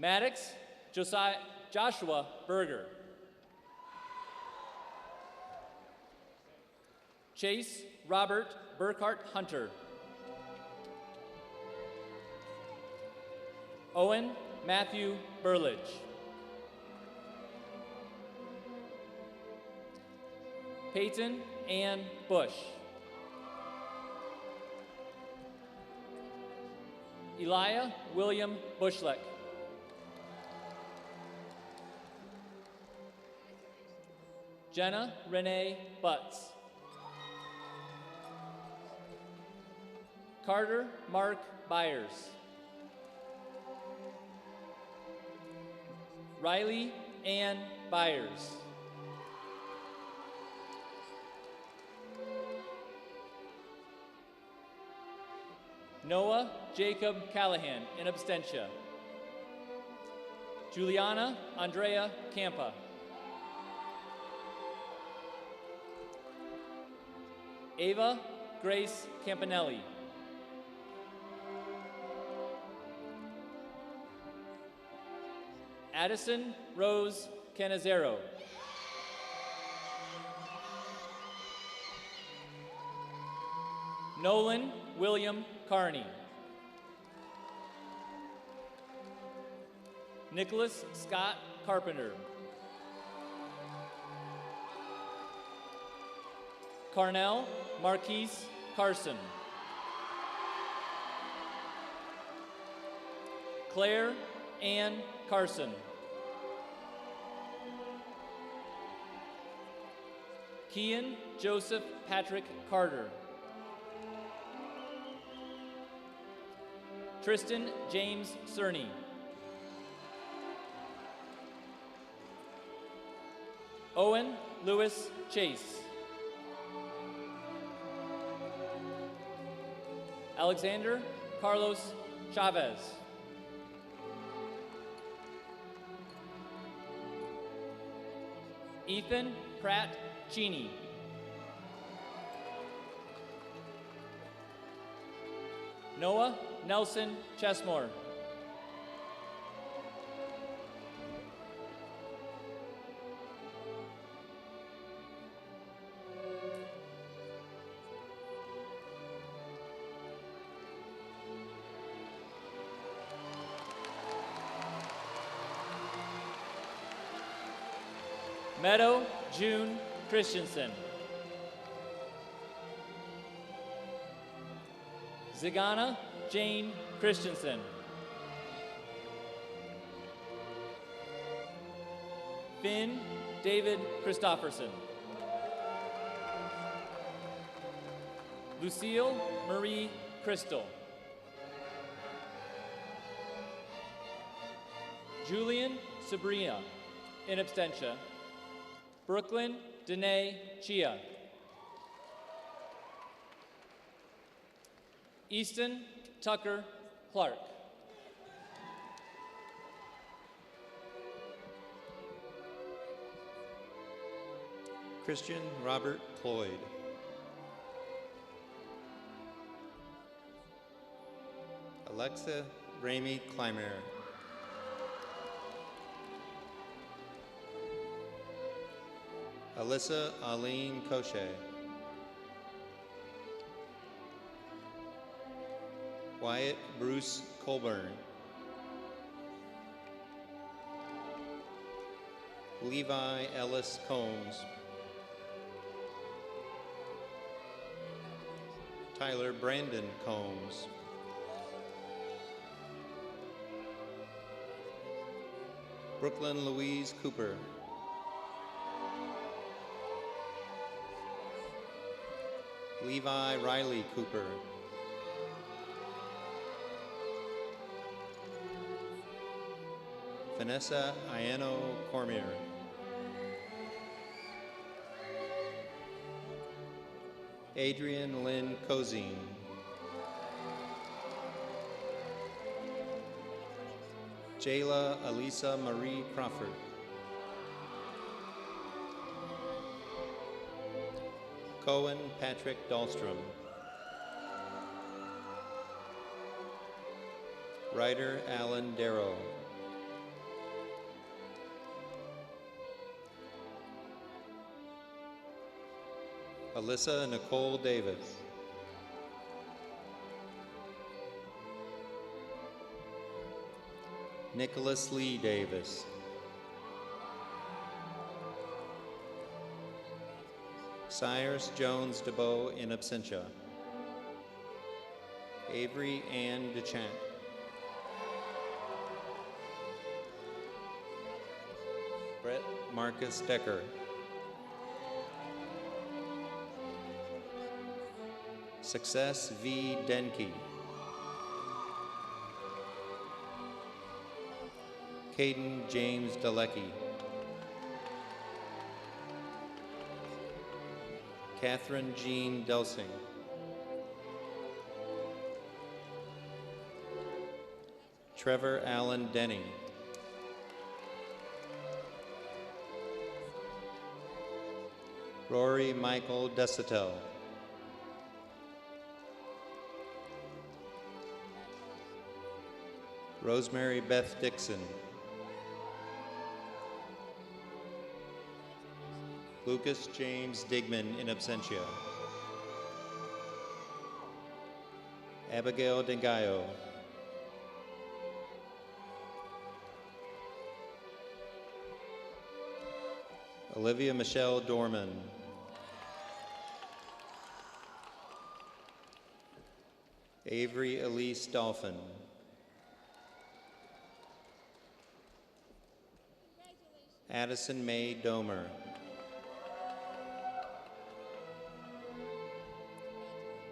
Maddox Joshua Berger. Chase Robert Burkhart Hunter. Owen Matthew Burlidge. Peyton Ann Bush. Elijah William Bushleck. Jenna Renee Butts. Carter Mark Byers. Riley Ann Byers. Noah Jacob Callahan, in absentia. Juliana Andrea Campa. Ava Grace Campanelli. Addison Rose Canizero. Nolan William Carney. Nicholas Scott Carpenter. Carnell Marquise Carson. Claire Ann Carson. Kian Joseph Patrick Carter. Tristan James Cerny. Owen Lewis Chase. Alexander Carlos Chavez. Ethan Pratt Cheney. Noah Nelson Chesmore. Meadow June Christensen. Zigana Jane Christensen. Finn David Christofferson. Lucille Marie Crystal. Julian Sabrina, in absentia. Brooklyn Danae Chia. Easton Tucker Clark. Christian Robert Cloyd. Alexa Ramey Clymer. Alyssa Aline Cochet. Wyatt Bruce Colburn. Levi Ellis Combs. Tyler Brandon Combs. Brooklyn Louise Cooper. Levi Riley Cooper. Vanessa Iano Cormier. Adrian Lynn Cozine. Jayla Elisa Marie Crawford. Cohen Patrick Dahlstrom. Ryder Alan Darrow. Alyssa Nicole Davis. Nicholas Lee Davis. Cyrus Jones DeBow in absentia. Avery Ann DeChant. Brett Marcus Decker. Success V. Denke. Caden James Dalecki. Catherine Jean Delsing. Trevor Allen Denny. Rory Michael Desatel. Rosemary Beth Dixon. Lucas James Digman in absentia. Abigail DeGaio. Olivia Michelle Dorman. Avery Elise Dolphin. Addison Mae Domer.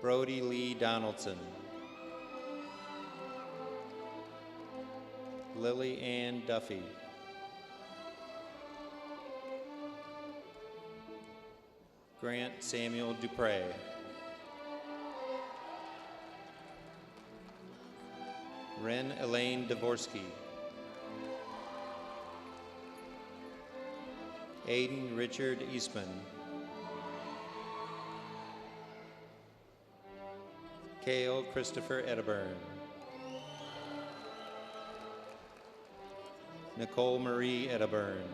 Brody Lee Donaldson. Lily Ann Duffy. Grant Samuel Dupre. Ren Elaine Dvorsky. Aiden Richard Eastman. Cale Christopher Edderburn. Nicole Marie Edderburn.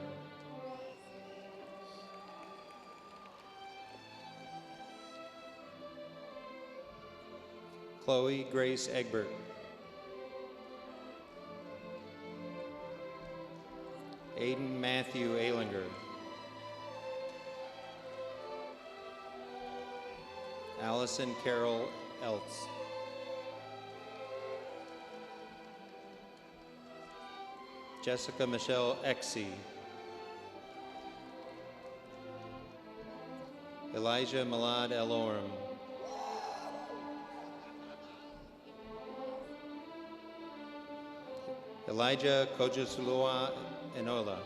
Chloe Grace Egbert. Aiden Matthew Alinger. Allison Carol Eltz. Jessica Michelle Exey. Elijah Malad Elorum. Elijah Kojusulua Enola.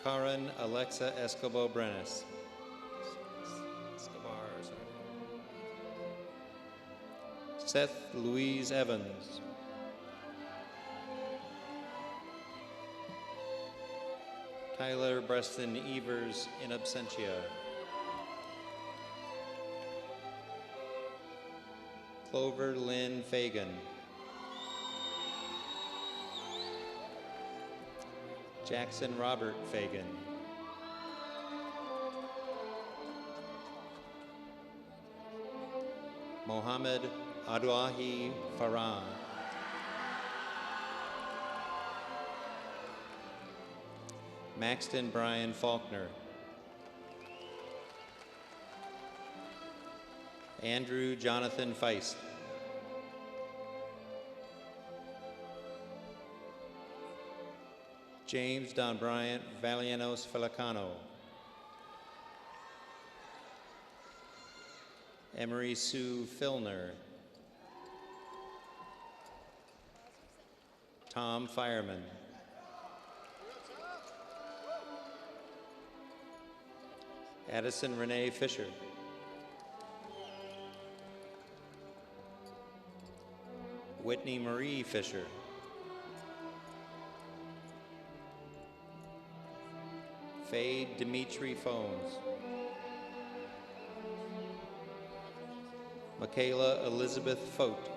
Karen Alexa Escobar Brenes. Seth Louise Evans. Tyler Preston Evers in absentia. Clover Lynn Fagan. Jackson Robert Fagan. Mohammed Adwahi Farhan. Maxton Brian Faulkner. Andrew Jonathan Feist. James Don Bryant Valianos Felicano. Emery Sue Filner. Tom Fireman. Addison Renee Fisher. Whitney Marie Fisher. Faye Dimitri Phones. Michaela Elizabeth Fote.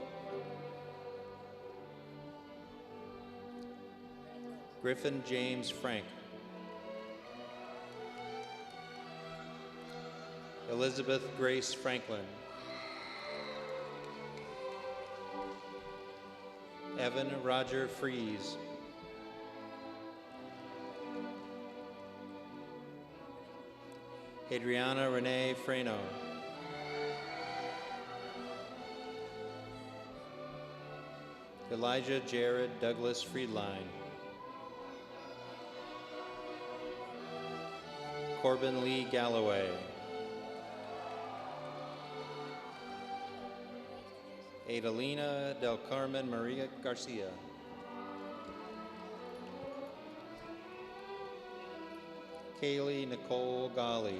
Griffin James Frank. Elizabeth Grace Franklin. Evan Roger Fries. Adriana Renee Freno. Elijah Jared Douglas Friedline. Corbin Lee Galloway. Adalina Del Carmen Maria Garcia. Kaylee Nicole Ghali.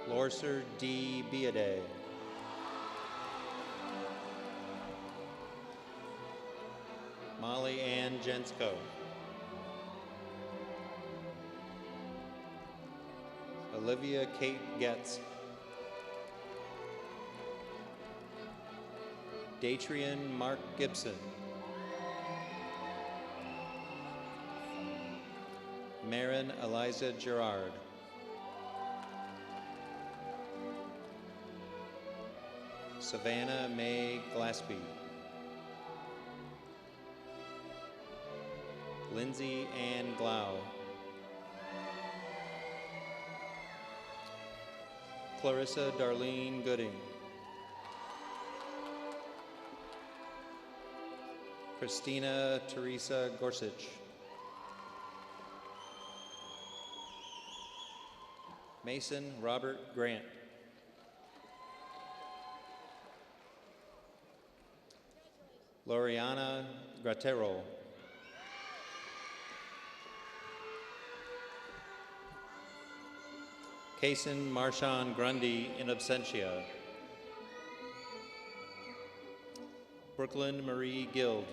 Lorser D. Biade. Molly Ann Jensko. Olivia Kate Getz. Datrian Mark Gibson. Marin Eliza Gerard. Savannah Mae Glaspie. Lindsay Ann Glau. Clarissa Darlene Gooding. Christina Teresa Gorsuch. Mason Robert Grant. Loriana Gratero. Kason Marshawn Grundy in absentia. Brooklyn Marie Guild.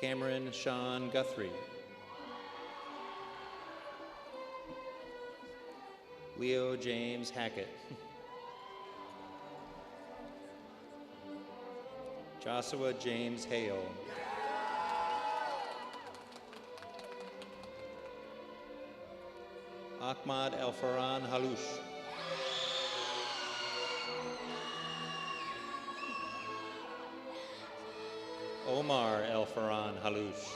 Cameron Sean Guthrie. Leo James Hackett. Joshua James Hale. Ahmad Elfaran Halouche. Omar Elfaran Halouche.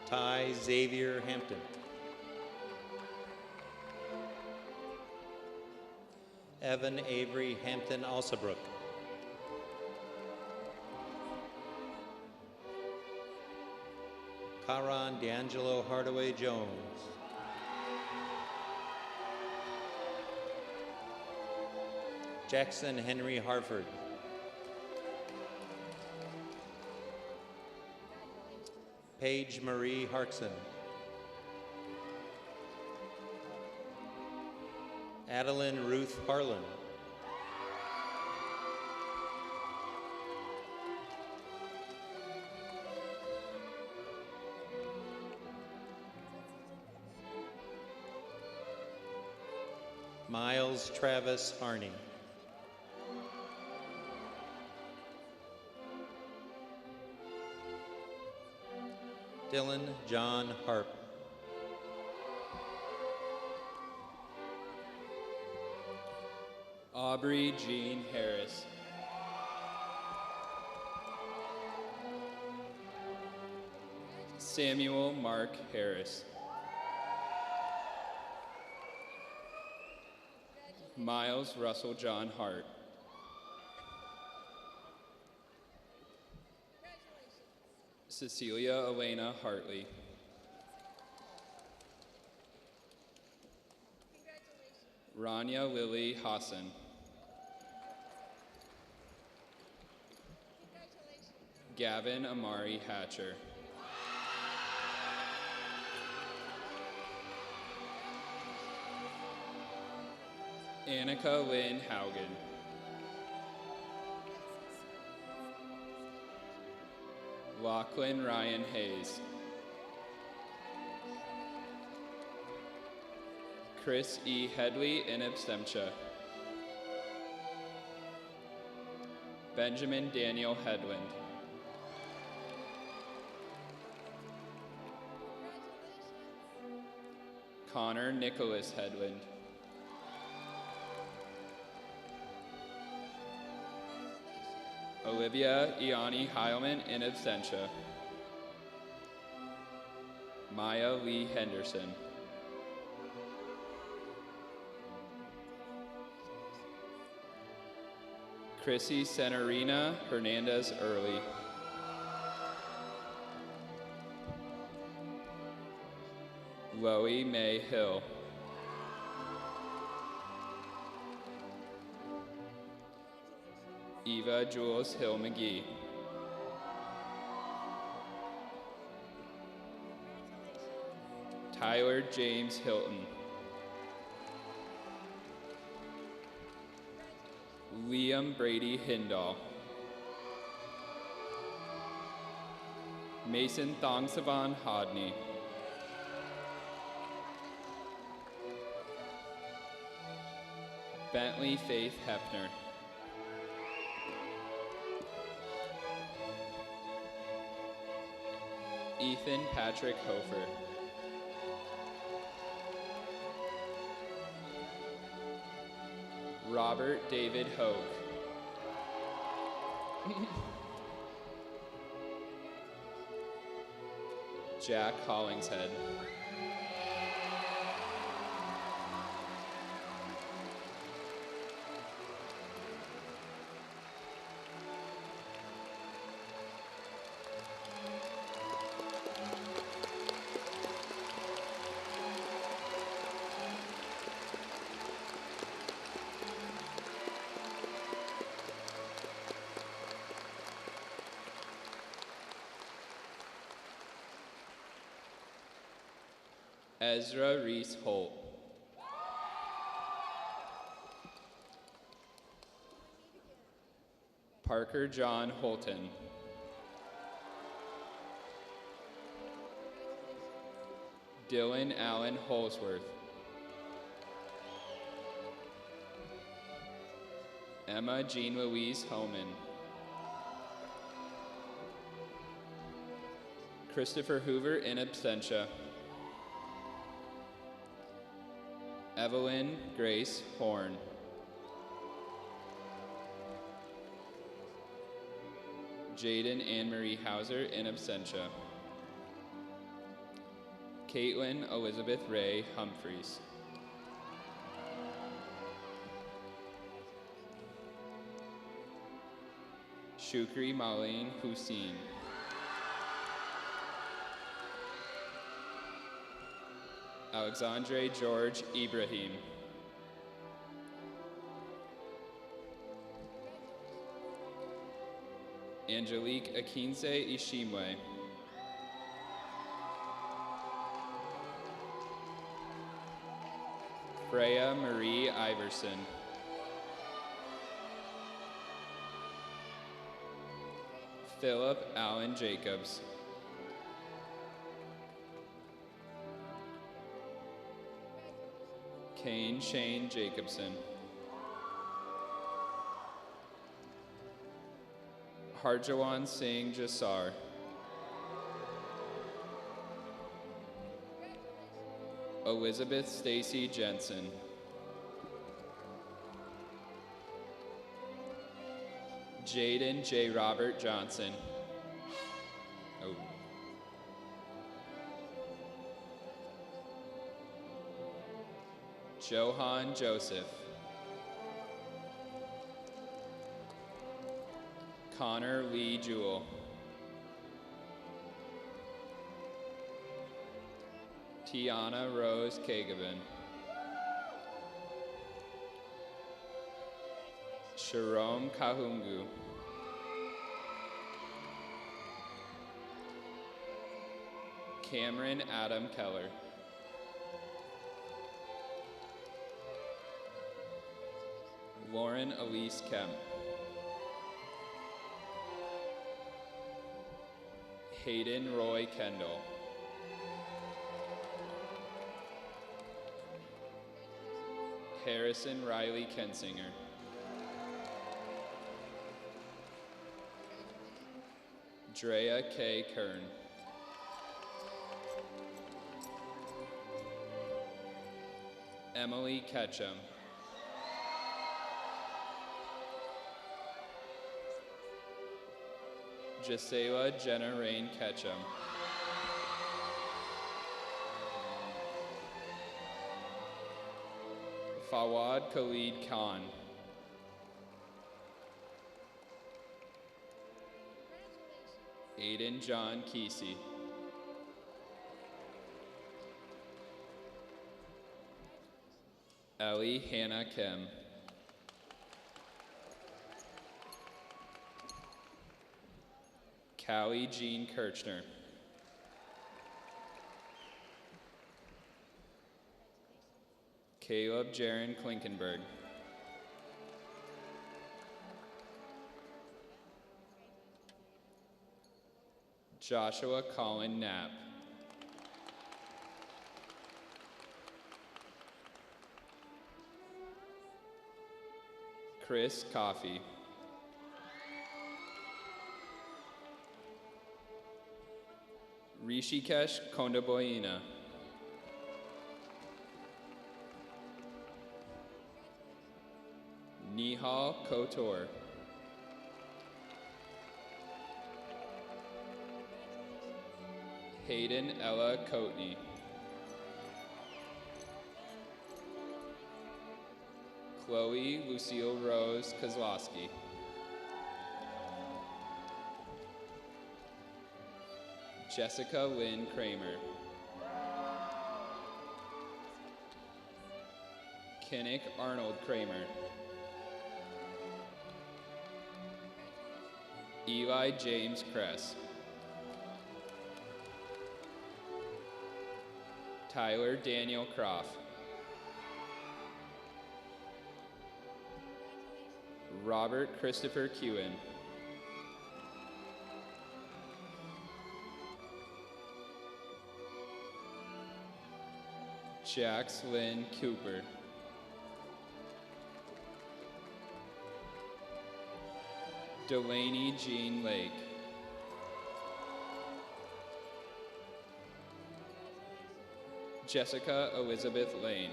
Ty Xavier Hampton. Evan Avery Hampton Alsabrook. Karan D'Angelo Hardaway Jones. Jackson Henry Harford. Paige Marie Harkson. Adeline Ruth Harlan. Miles Travis Harney. Dylan John Harp. Aubrey Jean Harris. Samuel Mark Harris. Miles Russell John Hart. Cecilia Elena Hartley. Rania Lily Hassan. Gavin Amari Hatcher. Annika Lynn Haugen. Lachlan Ryan Hayes. Chris E. Headley in absentia. Benjamin Daniel Headland. Connor Nicholas Headland. Olivia Iani Heilman in absentia. Maya Lee Henderson. Chrissy Senorina Hernandez Early. Loie May Hill. Eva Jules Hill McGee. Tyler James Hilton. Liam Brady Hindall. Mason Thongsavan Hodney. Bentley Faith Hefner. Ethan Patrick Hofer. Robert David Hoke. Jack Hollingshead. Ezra Reese Holt. Parker John Holton. Dylan Allen Holsworth. Emma Jean Louise Homan. Christopher Hoover in absentia. Evelyn Grace Horn. Jaden Anne-Marie Hauser in absentia. Caitlin Elizabeth Ray Humphreys. Shukri Maleen Hussein. Alexandre George Ibrahim. Angelique Akinse Ishimwe. Freya Marie Iverson. Philip Allen Jacobs. Kane Shane Jacobson. Harjawan Singh Jasar. Elizabeth Stacy Jensen. Jaden J. Robert Johnson. Oh. Johan Joseph. Connor Lee Jewell. Tiana Rose Kagavin. Sharom Kahungu. Cameron Adam Keller. Lauren Elise Kemp. Hayden Roy Kendall. Harrison Riley Kensinger. Drea K. Kern. Emily Ketchum. Gisela Jenna Rain Ketchum. Fawad Khalid Khan. Aiden John Kesey. Ellie Hannah Kim. Callie Jean Kirchner. Caleb Jaron Klinkenberg. Joshua Colin Knapp. Chris Coffey. Rishikesh Kondaboyina. Nihal Kotor. Hayden Ella Coatney. Chloe Lucille Rose Kozlowski. Jessica Lynn Kramer. Kinnick Arnold Kramer. Eli James Kress. Tyler Daniel Croft. Robert Christopher Kewen. Jax Lynn Cooper. Delaney Jean Lake. Jessica Elizabeth Lane.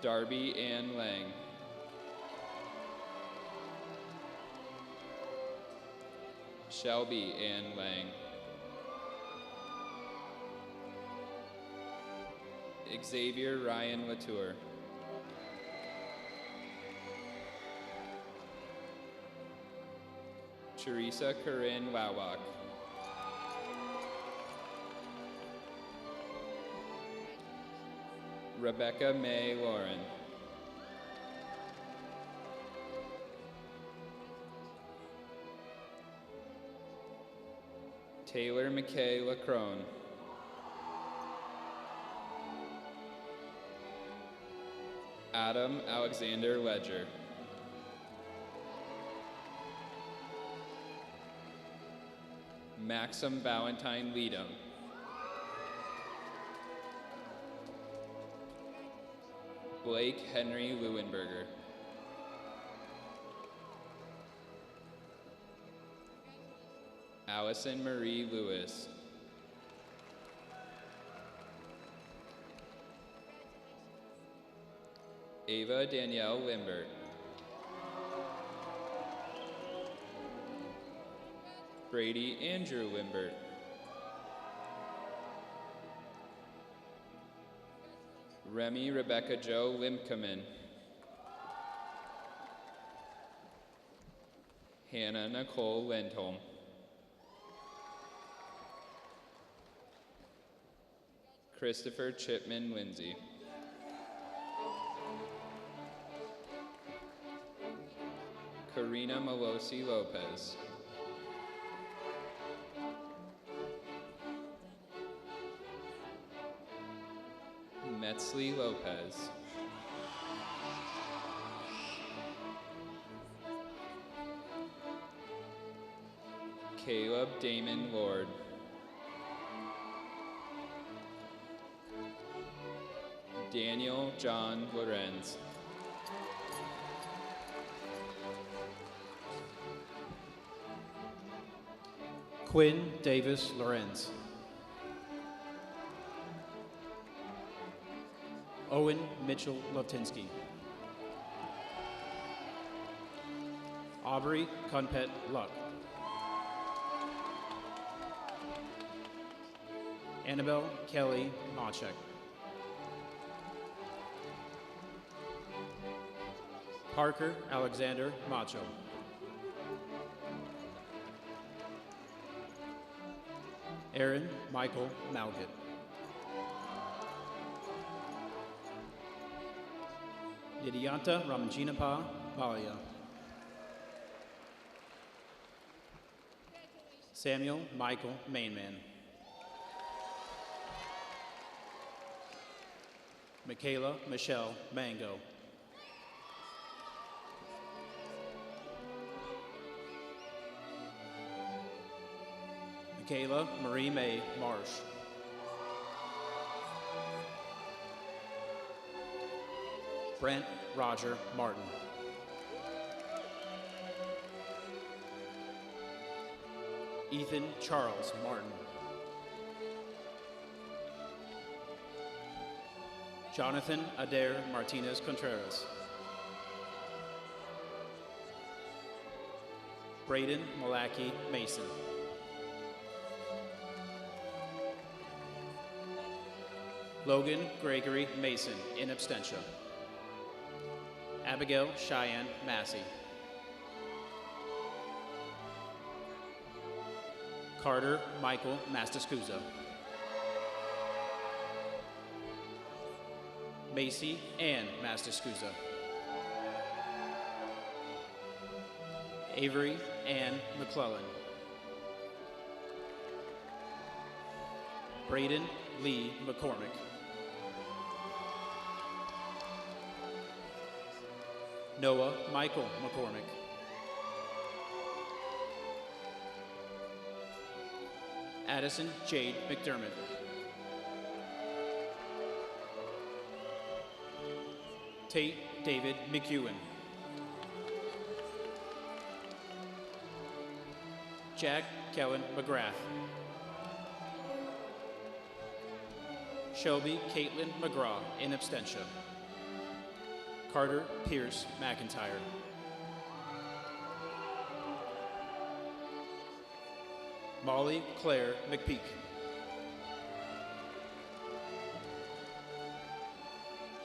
Darby Ann Lang. Shelby Ann Lang. Xavier Ryan Latour. Teresa Corinne Wawak. Rebecca May Lauren. Taylor McKay Lacrone. Adam Alexander Ledger. Maxim Valentine Leadham. Blake Henry Leuenberger. Allison Marie Lewis. Ava Danielle Limbert. Brady Andrew Limbert. Remy Rebecca Jo Limkeman. Hannah Nicole Lindholm. Christopher Chipman Lindsay. Karina Malosi Lopez. Metzley Lopez. Caleb Damon Lord. Daniel John Lorenz. Quinn Davis Lorenz. Owen Mitchell Loftinsky. Aubrey Kunpet Luck. Annabelle Kelly Machek. Parker Alexander Macho. Aaron Michael Malgett. Nidyanta Ramanjinapa Balia. Samuel Michael Mainman. Michaela Michelle Mango. Michaela Marie May Marsh. Brent Roger Martin. Ethan Charles Martin. Jonathan Adair Martinez Contreras. Braden Malaki Mason. Logan Gregory Mason, in absentia. Abigail Cheyenne Massey. Carter Michael Mastascusa. Macy Ann Mastascusa. Avery Ann McClellan. Braden Lee McCormick. Noah Michael McCormick. Addison Jade McDermott. Tate David McEwen. Jack Kellen McGrath. Shelby Caitlin McGraw, in absentia. Carter Pierce McIntyre. Molly Claire McPeak.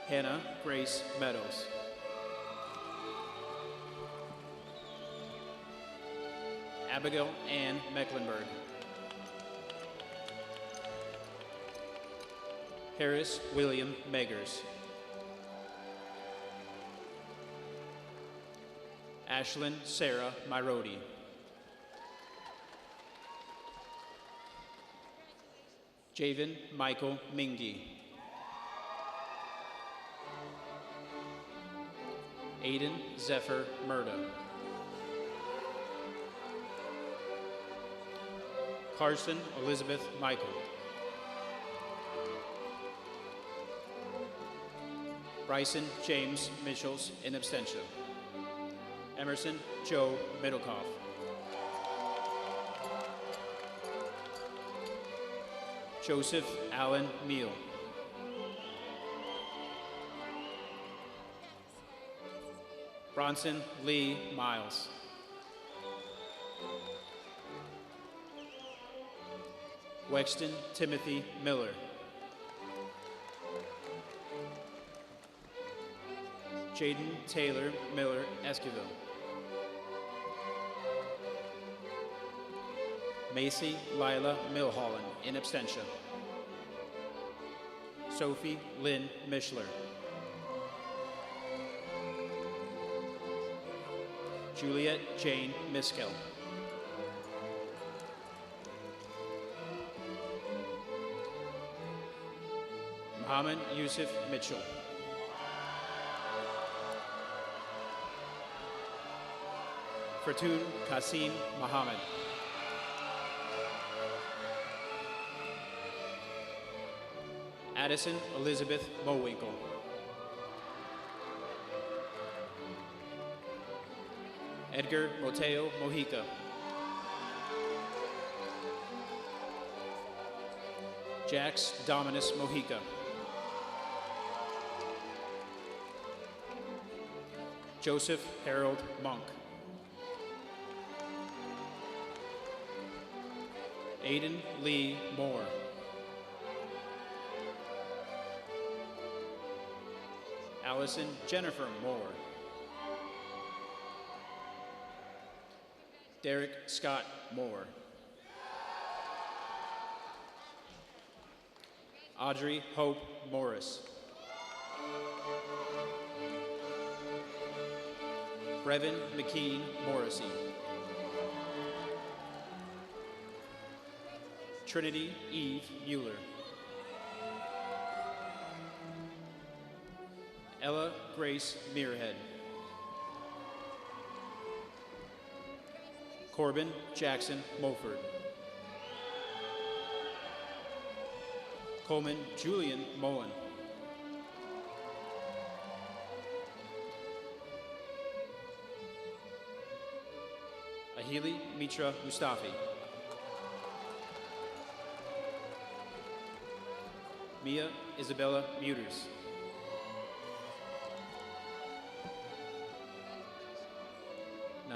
Hannah Grace Meadows. Abigail Ann Mecklenburg. Harris William Meggers. Ashlyn Sarah Myrodi. Javen Michael Mingy. Aiden Zephyr Murda. Carson Elizabeth Michael. Bryson James Michels, in absentia. Emerson Joe Middlecoff. Joseph Allen Meal. Bronson Lee Miles. Wexton Timothy Miller. Jaden Taylor Miller Esquivel. Macy Lila Milholland, in absentia. Sophie Lynn Mishler. Juliet Jane Miskell. Muhammad Yusuf Mitchell. Fortune Kasim Muhammad. Addison Elizabeth Mowinkle. Edgar Moteo Mojica. Jax Dominus Mojica. Joseph Harold Monk. Aiden Lee Moore. Allison Jennifer Moore. Derek Scott Moore. Audrey Hope Morris. Brevin McKean Morrissey. Trinity Eve Mueller. Ella Grace Muirhead. Corbin Jackson Mulford. Coleman Julian Mullen. Ahili Mitra Mustafi. Mia Isabella Muters.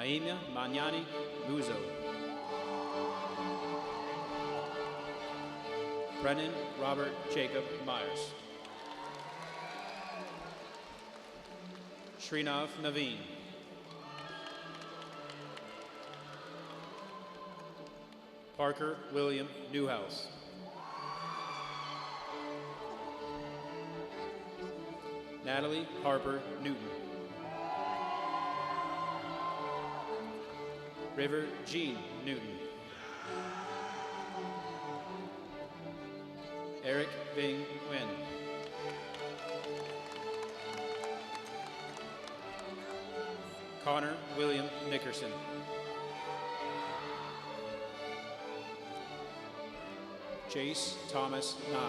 Naimia Magnani Muzo. Brennan Robert Jacob Myers. Srinav Naveen. Parker William Newhouse. Natalie Harper Newton. River Jean Newton. Eric Bing Nguyen. Connor William Nickerson. Jace Thomas Nye.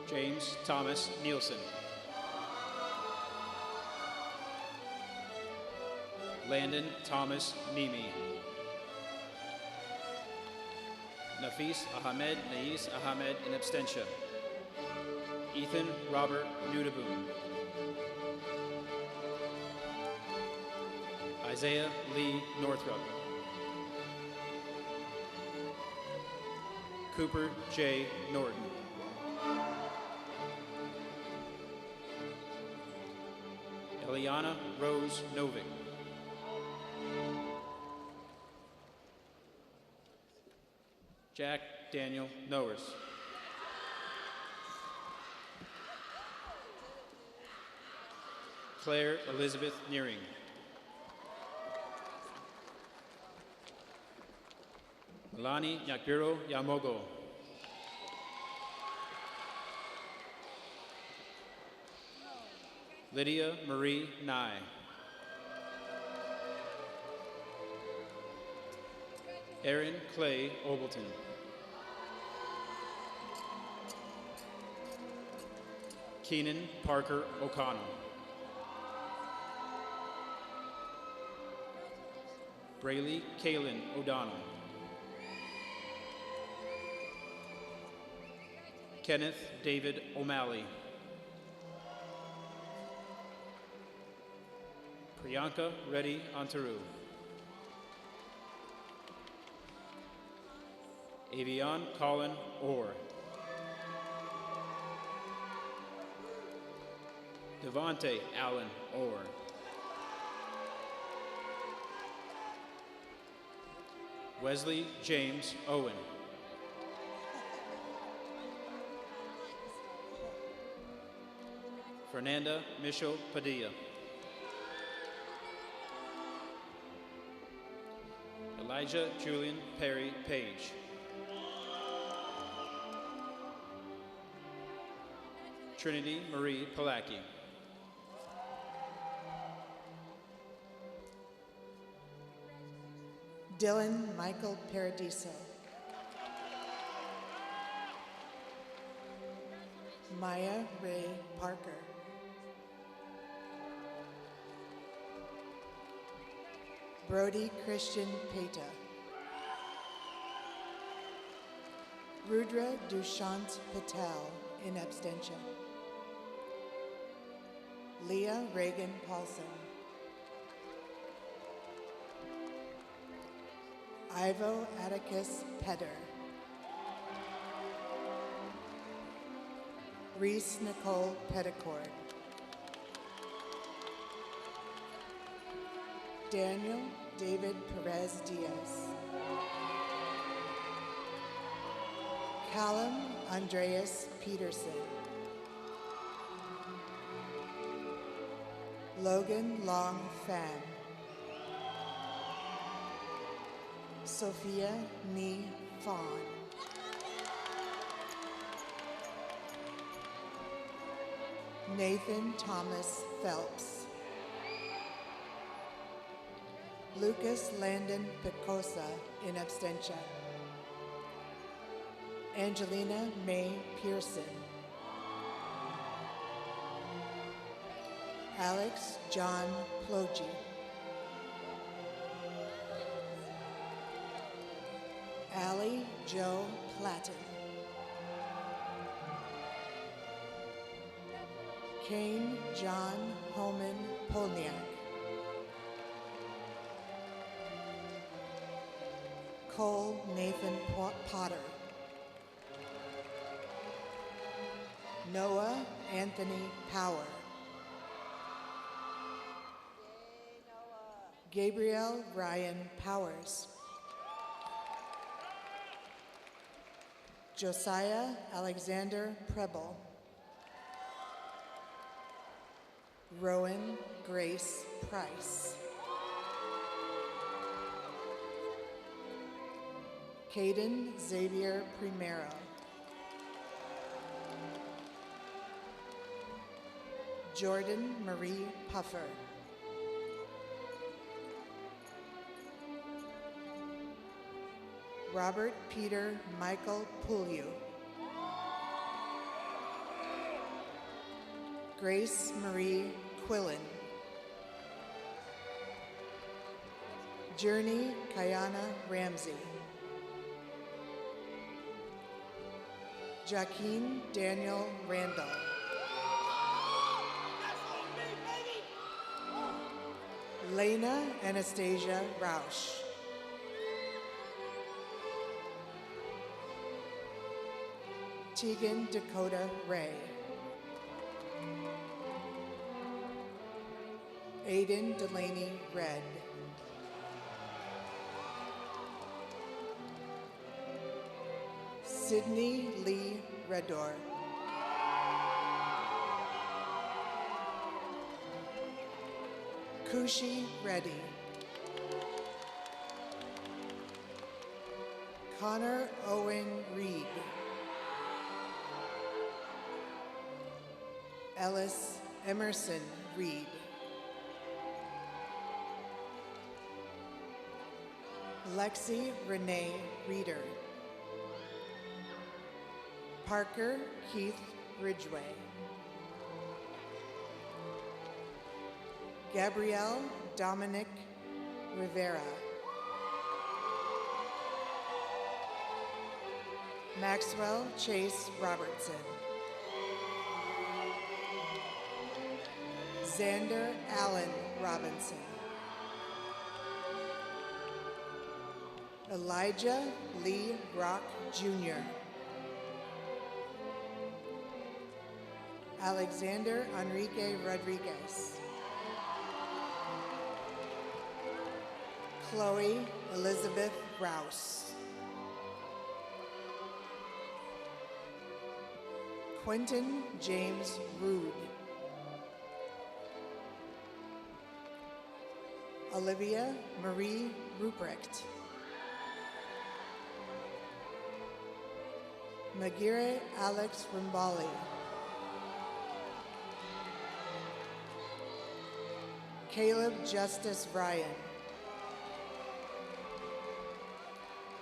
James Thomas Nielsen. Landon Thomas Nimi. Nafis Ahmed Nais Ahmed in absentia. Ethan Robert Nudaboom. Isaiah Lee Northrup. Cooper J. Norton. Eliana Rose Novick. Jack Daniel Nowers. Claire Elizabeth Nearing. Milani Nyakbiro Yamogo. Lydia Marie Nye. Aaron Clay Obleton. Keenan Parker O'Connell. Braylee Kaylin O'Donnell. Kenneth David O'Malley. Priyanka Reddy Antaru. Avion Colin Orr. Devontae Allen Orr. Wesley James Owen. Fernanda Michelle Padilla. Elijah Julian Perry Page. Trinity Marie Palacki. Dylan Michael Paradiso. Maya Ray Parker. Brody Christian Peta. Rudra Dushant Patel in abstention. Leah Reagan Paulson. Ivo Atticus Pedder. Reese Nicole Petticord. Daniel David Perez Diaz. Callum Andreas Peterson. Logan Long Fan. Sophia Nee Fawn. Nathan Thomas Phelps. Lucas Landon Picosa in abstention. Angelina May Pearson. Alex John Plogie. Allie Joe Platten. Kane John Holman Polniak. Cole Nathan Potter. Noah Anthony Power. Gabriel Ryan Powers. Josiah Alexander Preble. Rowan Grace Price. Caden Xavier Primero. Jordan Marie Puffer. Robert Peter Michael Puliu. Grace Marie Quillen. Journey Kayana Ramsey. Joaquin Daniel Randall. Lena Anastasia Rausch. Tegan Dakota Ray. Aiden Delaney Red. Sydney Lee Redor. Kushi Reddy. Connor Owen Reed. Ellis Emerson Reed. Lexi Renee Reeder. Parker Keith Ridgway. Gabrielle Dominic Rivera. Maxwell Chase Robertson. Xander Allen Robinson. Elijah Lee Rock Jr. Alexander Enrique Rodriguez. Chloe Elizabeth Rouse. Quentin James Rood. Olivia Marie Ruprecht. Magire Alex Rimbali. Caleb Justice Ryan.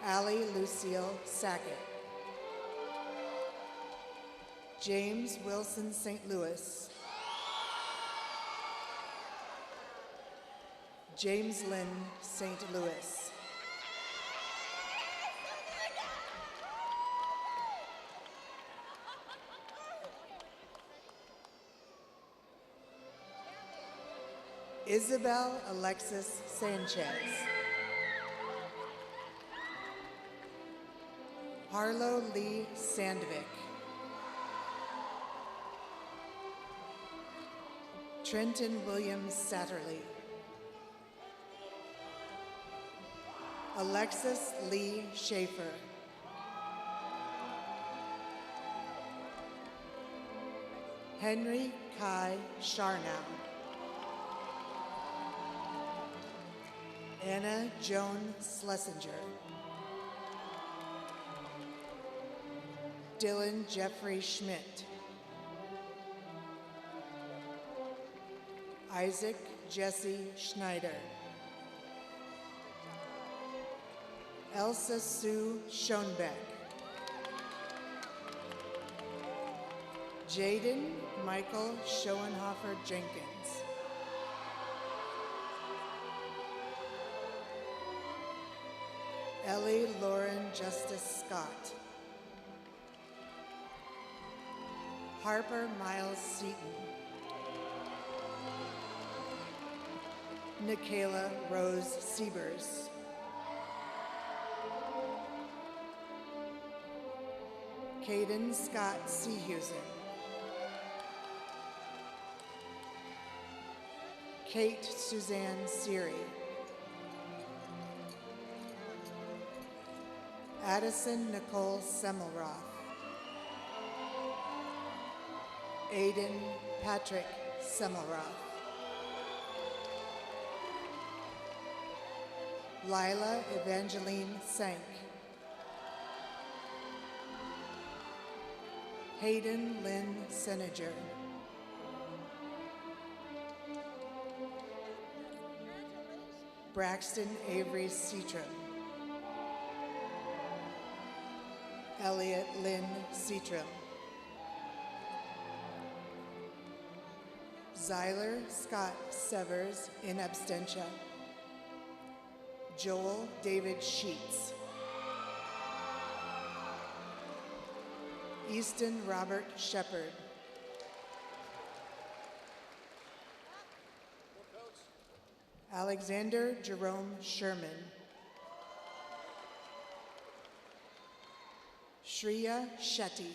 Allie Lucille Sackett. James Wilson St. Louis. James Lynn St. Louis. Isabel Alexis Sanchez. Harlow Lee Sandvik. Trenton Williams Satterley. Alexis Lee Schaefer. Henry Kai Sharnow. Anna Joan Schlesinger. Dylan Jeffrey Schmidt. Isaac Jesse Schneider. Elsa Sue Schoenbeck. Jaden Michael Schoenhofer Jenkins. Ellie Lauren Justice Scott. Harper Miles Seaton. Nikayla Rose Siebers. Caden Scott Seahusen. Kate Suzanne Seary. Addison Nicole Semmelroth. Aiden Patrick Semmelroth. Lila Evangeline Sank. Hayden Lynn Seninger. Braxton Avery Seatram. Elliot Lynn Seatram. Zyler Scott Severs in absentia. Joel David Sheets. Easton Robert Shepard. Alexander Jerome Sherman. Shreya Shetty.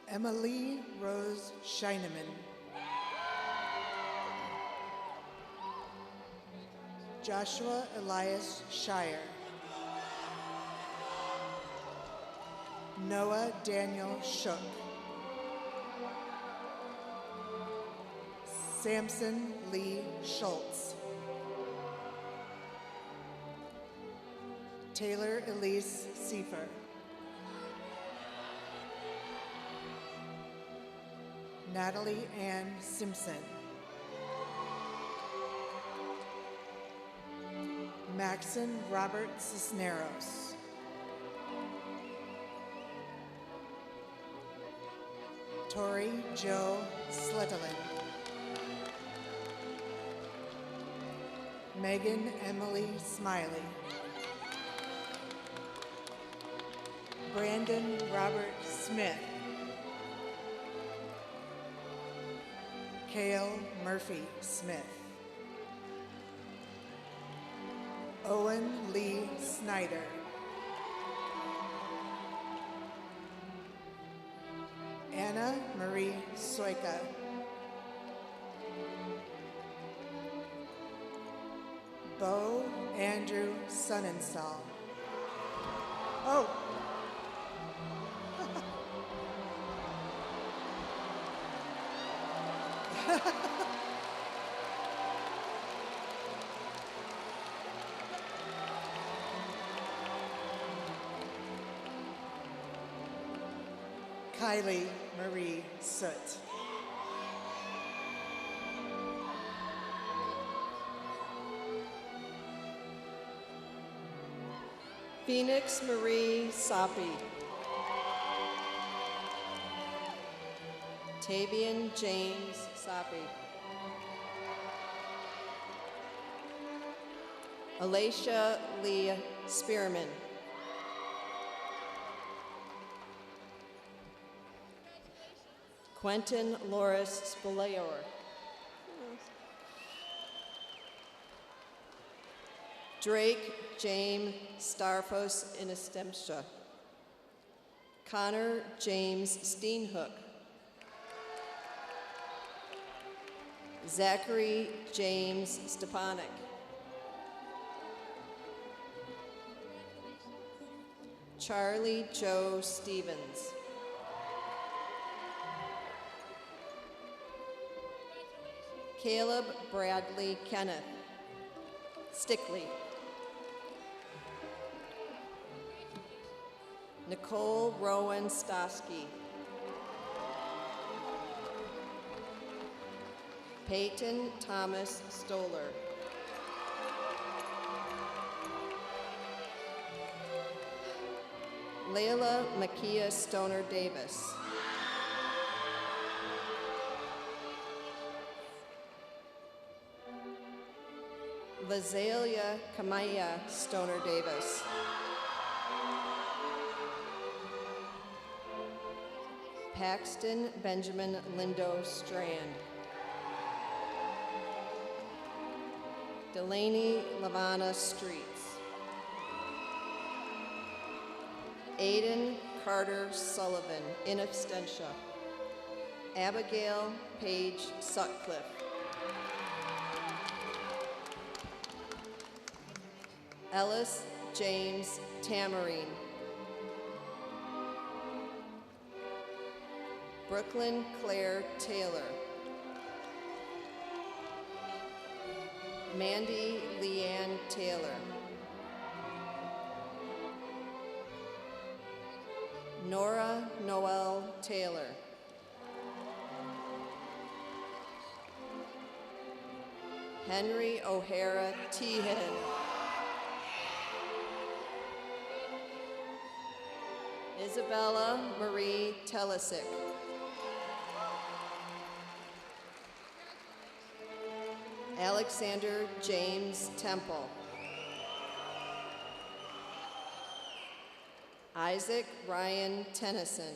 Emily Rose Scheineman. Joshua Elias Shire. Noah Daniel Shook. Samson Lee Schultz. Taylor Elise Seifer. Natalie Ann Simpson. Maxon Robert Cisneros. Tori Joe Sletelin. Megan Emily Smiley. Brandon Robert Smith. Cale Murphy Smith. Owen Lee Snyder. Anna Marie Soika. Bo Andrew Sonnenstahl. Oh. Kylie Marie Soot. Phoenix Marie Sapi. Tavian James Sapi. Alicia Lee Spearman. Quentin Loris Spolayor. Drake James Starfos Inestemsha. Connor James Steenhook. Zachary James Stepanek. Charlie Joe Stevens. Caleb Bradley Kenneth Stickley. Nicole Rowan Stosky. Peyton Thomas Stoller. Layla Makia Stoner Davis. Lazalia Kamaya Stoner Davis. Paxton Benjamin Lindo Strand. Delaney Lavana Streets. Aiden Carter Sullivan, in absentia. Abigail Page Sutcliffe. Ellis James Tamarine. Brooklyn Claire Taylor. Mandy Leanne Taylor. Nora Noel Taylor. Henry O'Hara Teehan. Isabella Marie Telesic. Alexander James Temple. Isaac Ryan Tennyson.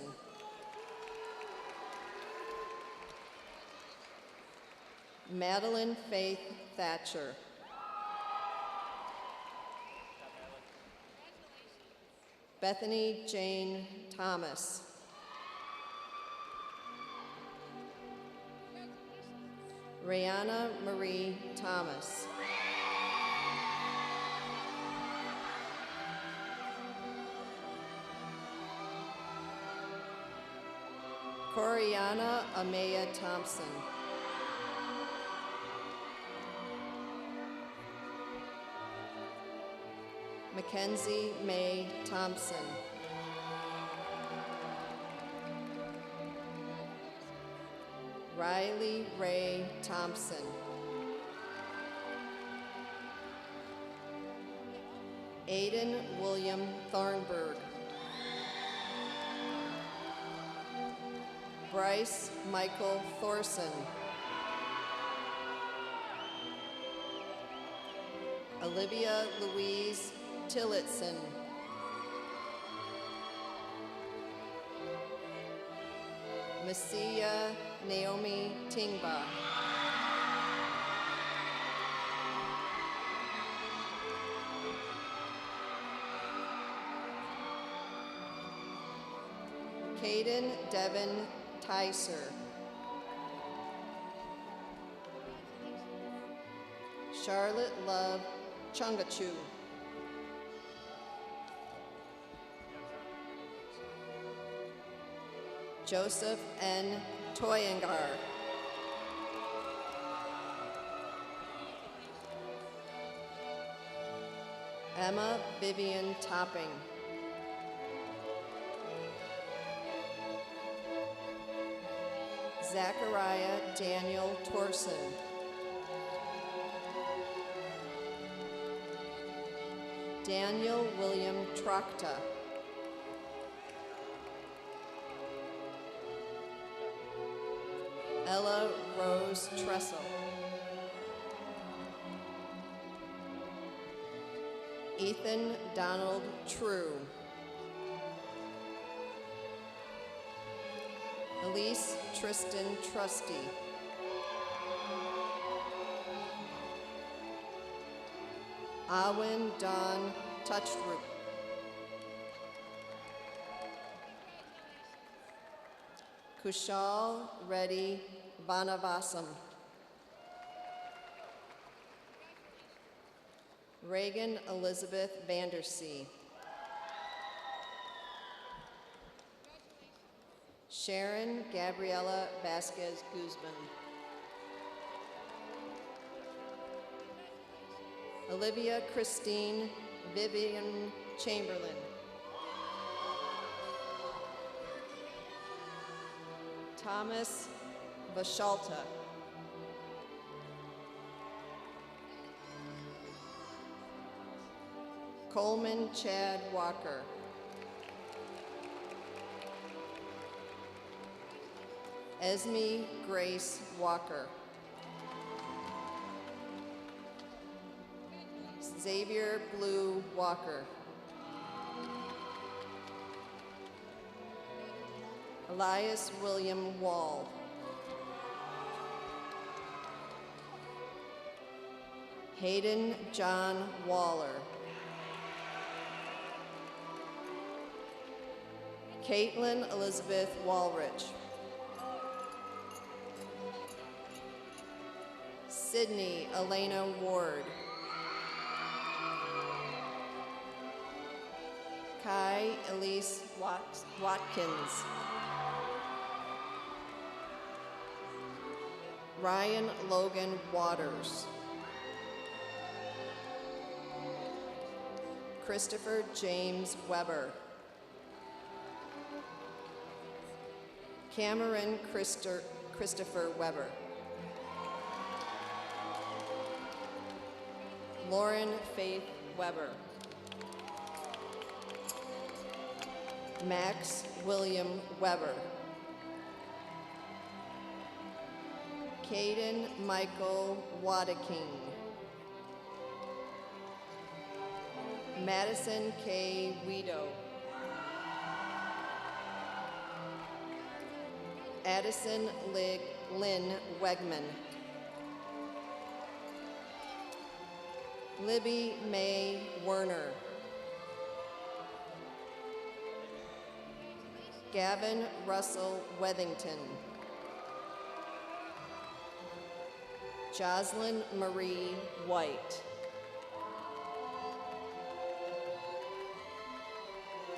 Madeline Faith Thatcher. Bethany Jane Thomas. Rihanna Marie Thomas. Coriana Amaya Thompson. Mackenzie May Thompson. Riley Ray Thompson. Aiden William Thornburg. Bryce Michael Thorson. Olivia Louise Tillotson. Messia Naomi Tingba. Caden Devin Tyser. Charlotte Love Chungachu. Joseph N. Toyengar. Emma Vivian Topping. Zachariah Daniel Torson. Daniel William Trocta. Ella Rose Tressel. Ethan Donald True. Elise Tristan Trusty. Awin Don Touchroot. Kushal Reddy Vanavasam. Reagan Elizabeth Vandersea. Sharon Gabriela Vasquez Guzman. Olivia Christine Vivian Chamberlain. Thomas Bashalta. Coleman Chad Walker. Esme Grace Walker. Xavier Blue Walker. Elias William Wall. Hayden John Waller. Caitlin Elizabeth Walrich. Sydney Elena Ward. Kai Elise Watkins. Ryan Logan Waters. Christopher James Weber. Cameron Christopher Weber. Lauren Faith Weber. Max William Weber. Caden Michael Wadaking. Madison K. Weedo. Addison Lynn Wegman. Libby Mae Werner. Gavin Russell Wethington. Jocelyn Marie White.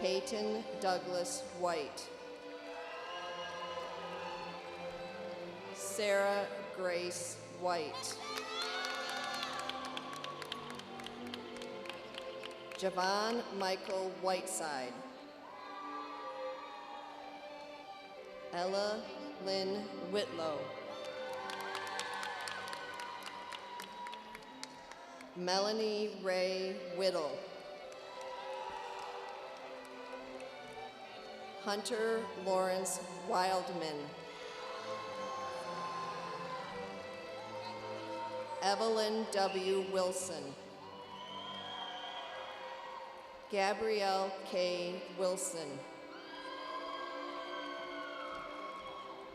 Peyton Douglas White. Sarah Grace White. Javon Michael Whiteside. Ella Lynn Whitlow. Melanie Ray Whittle. Hunter Lawrence Wildman. Evelyn W. Wilson. Gabrielle K. Wilson.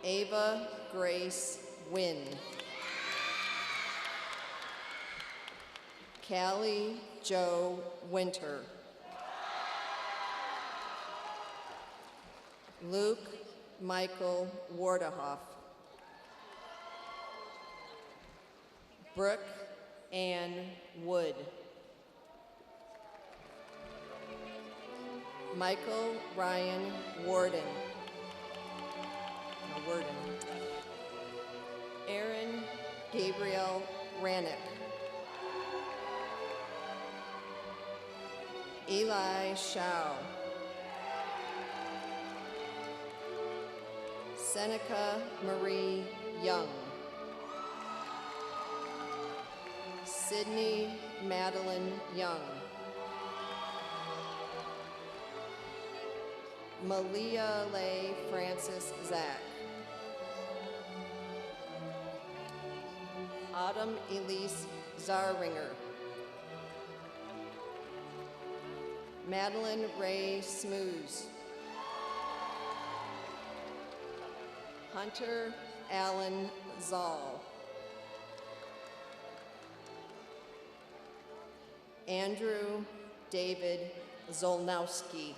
Ava Grace Wynn. Callie Joe Winter. Luke Michael Wardehoff. Brooke Ann Wood. Michael Ryan Warden. Aaron Gabriel Ranick. Eli Shao. Seneca Marie Young. Sydney Madeline Young. Malia Leigh Francis Zach. Autumn Elise Zarringer. Madeline Ray Smooze. Hunter Allen Zoll. Andrew David Zolnowski.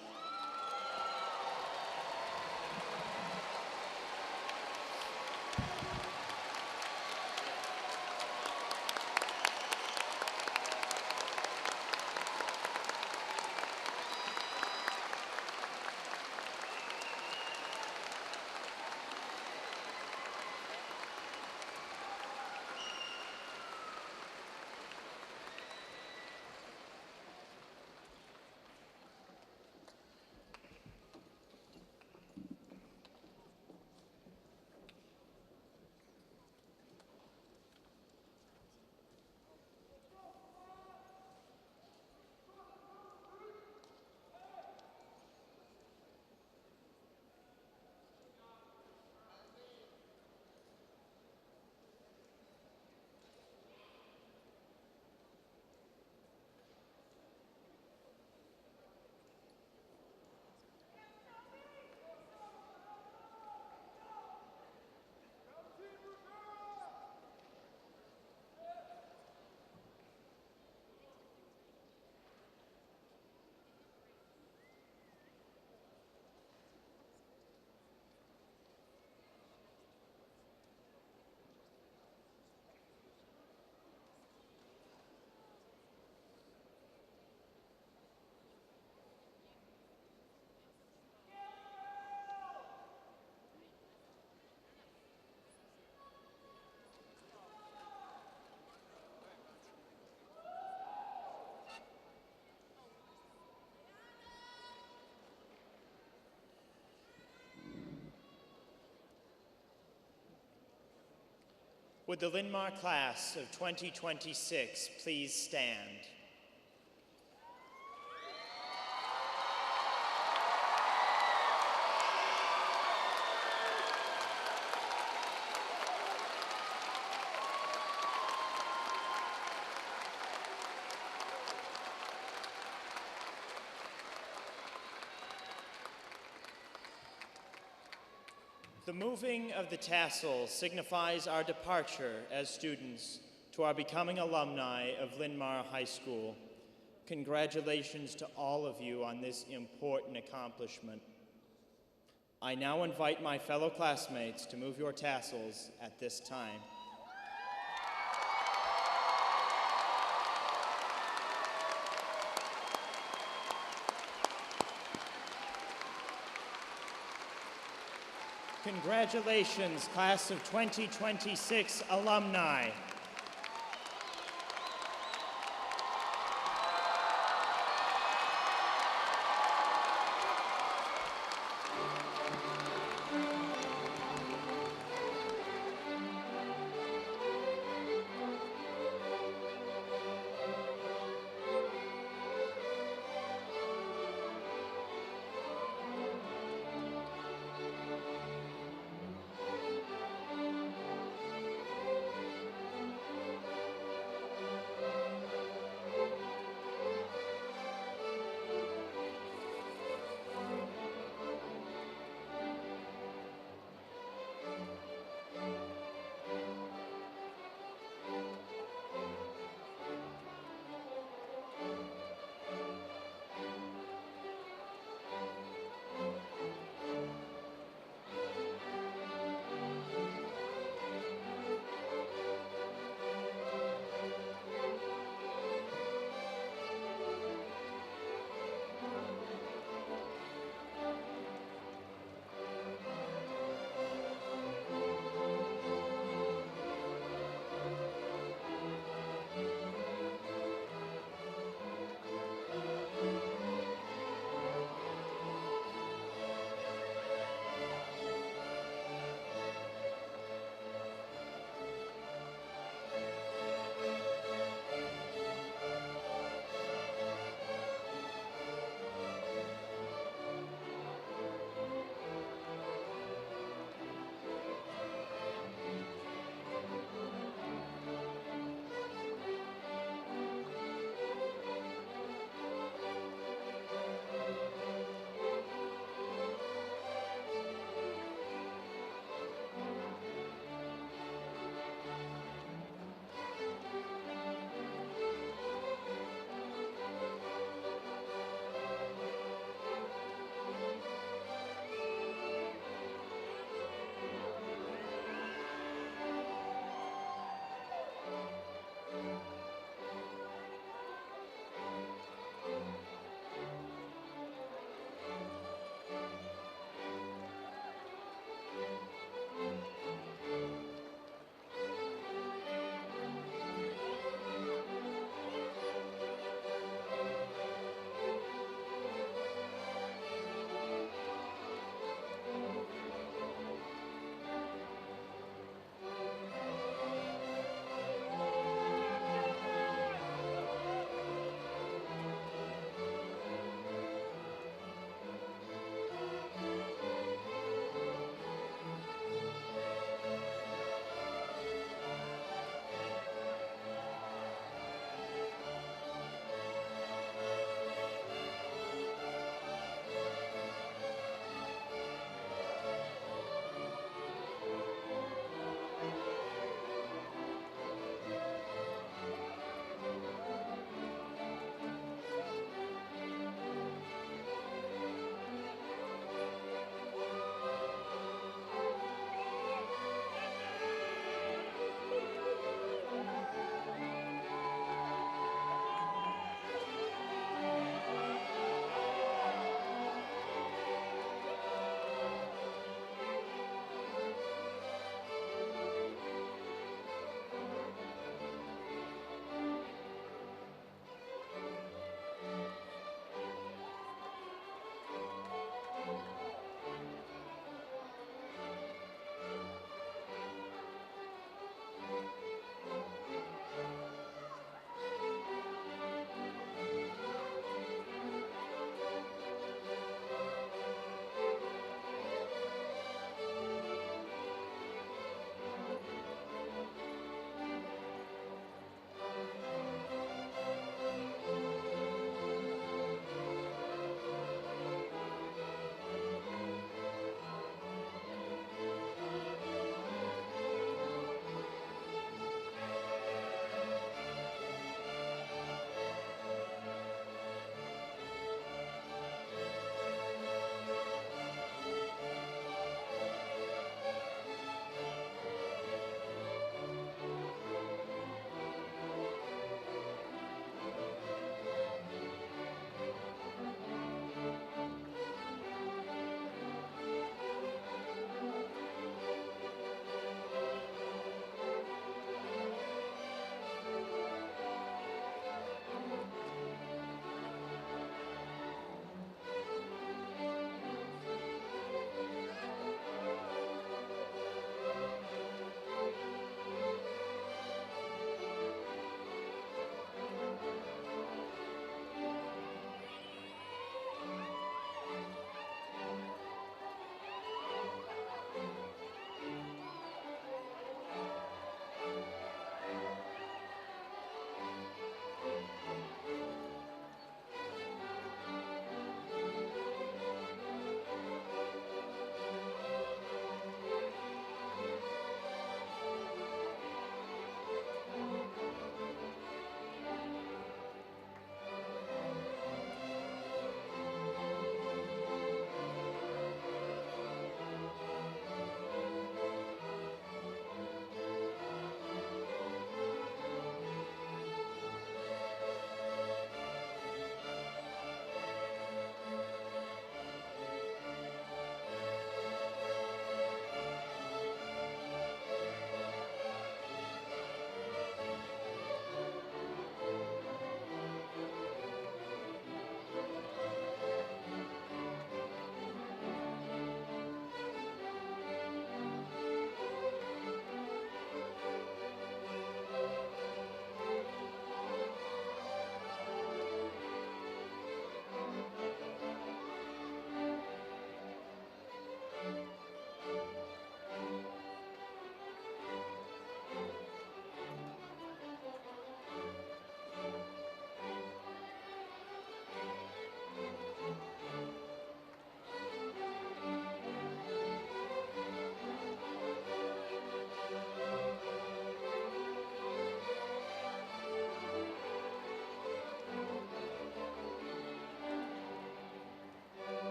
Would the Linn-Mar class of 2026 please stand? The moving of the tassel signifies our departure as students to our becoming alumni of Linn-Mar High School. Congratulations to all of you on this important accomplishment. I now invite my fellow classmates to move your tassels at this time. Congratulations, class of 2026 alumni.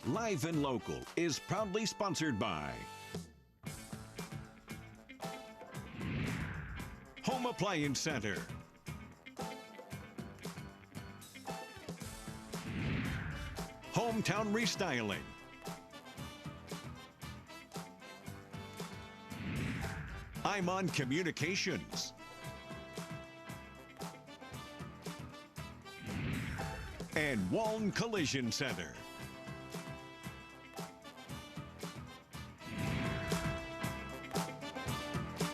Live and Local is proudly sponsored by Home Appliance Center, Hometown Restyling, I'm On Communications, and Walton Collision Center.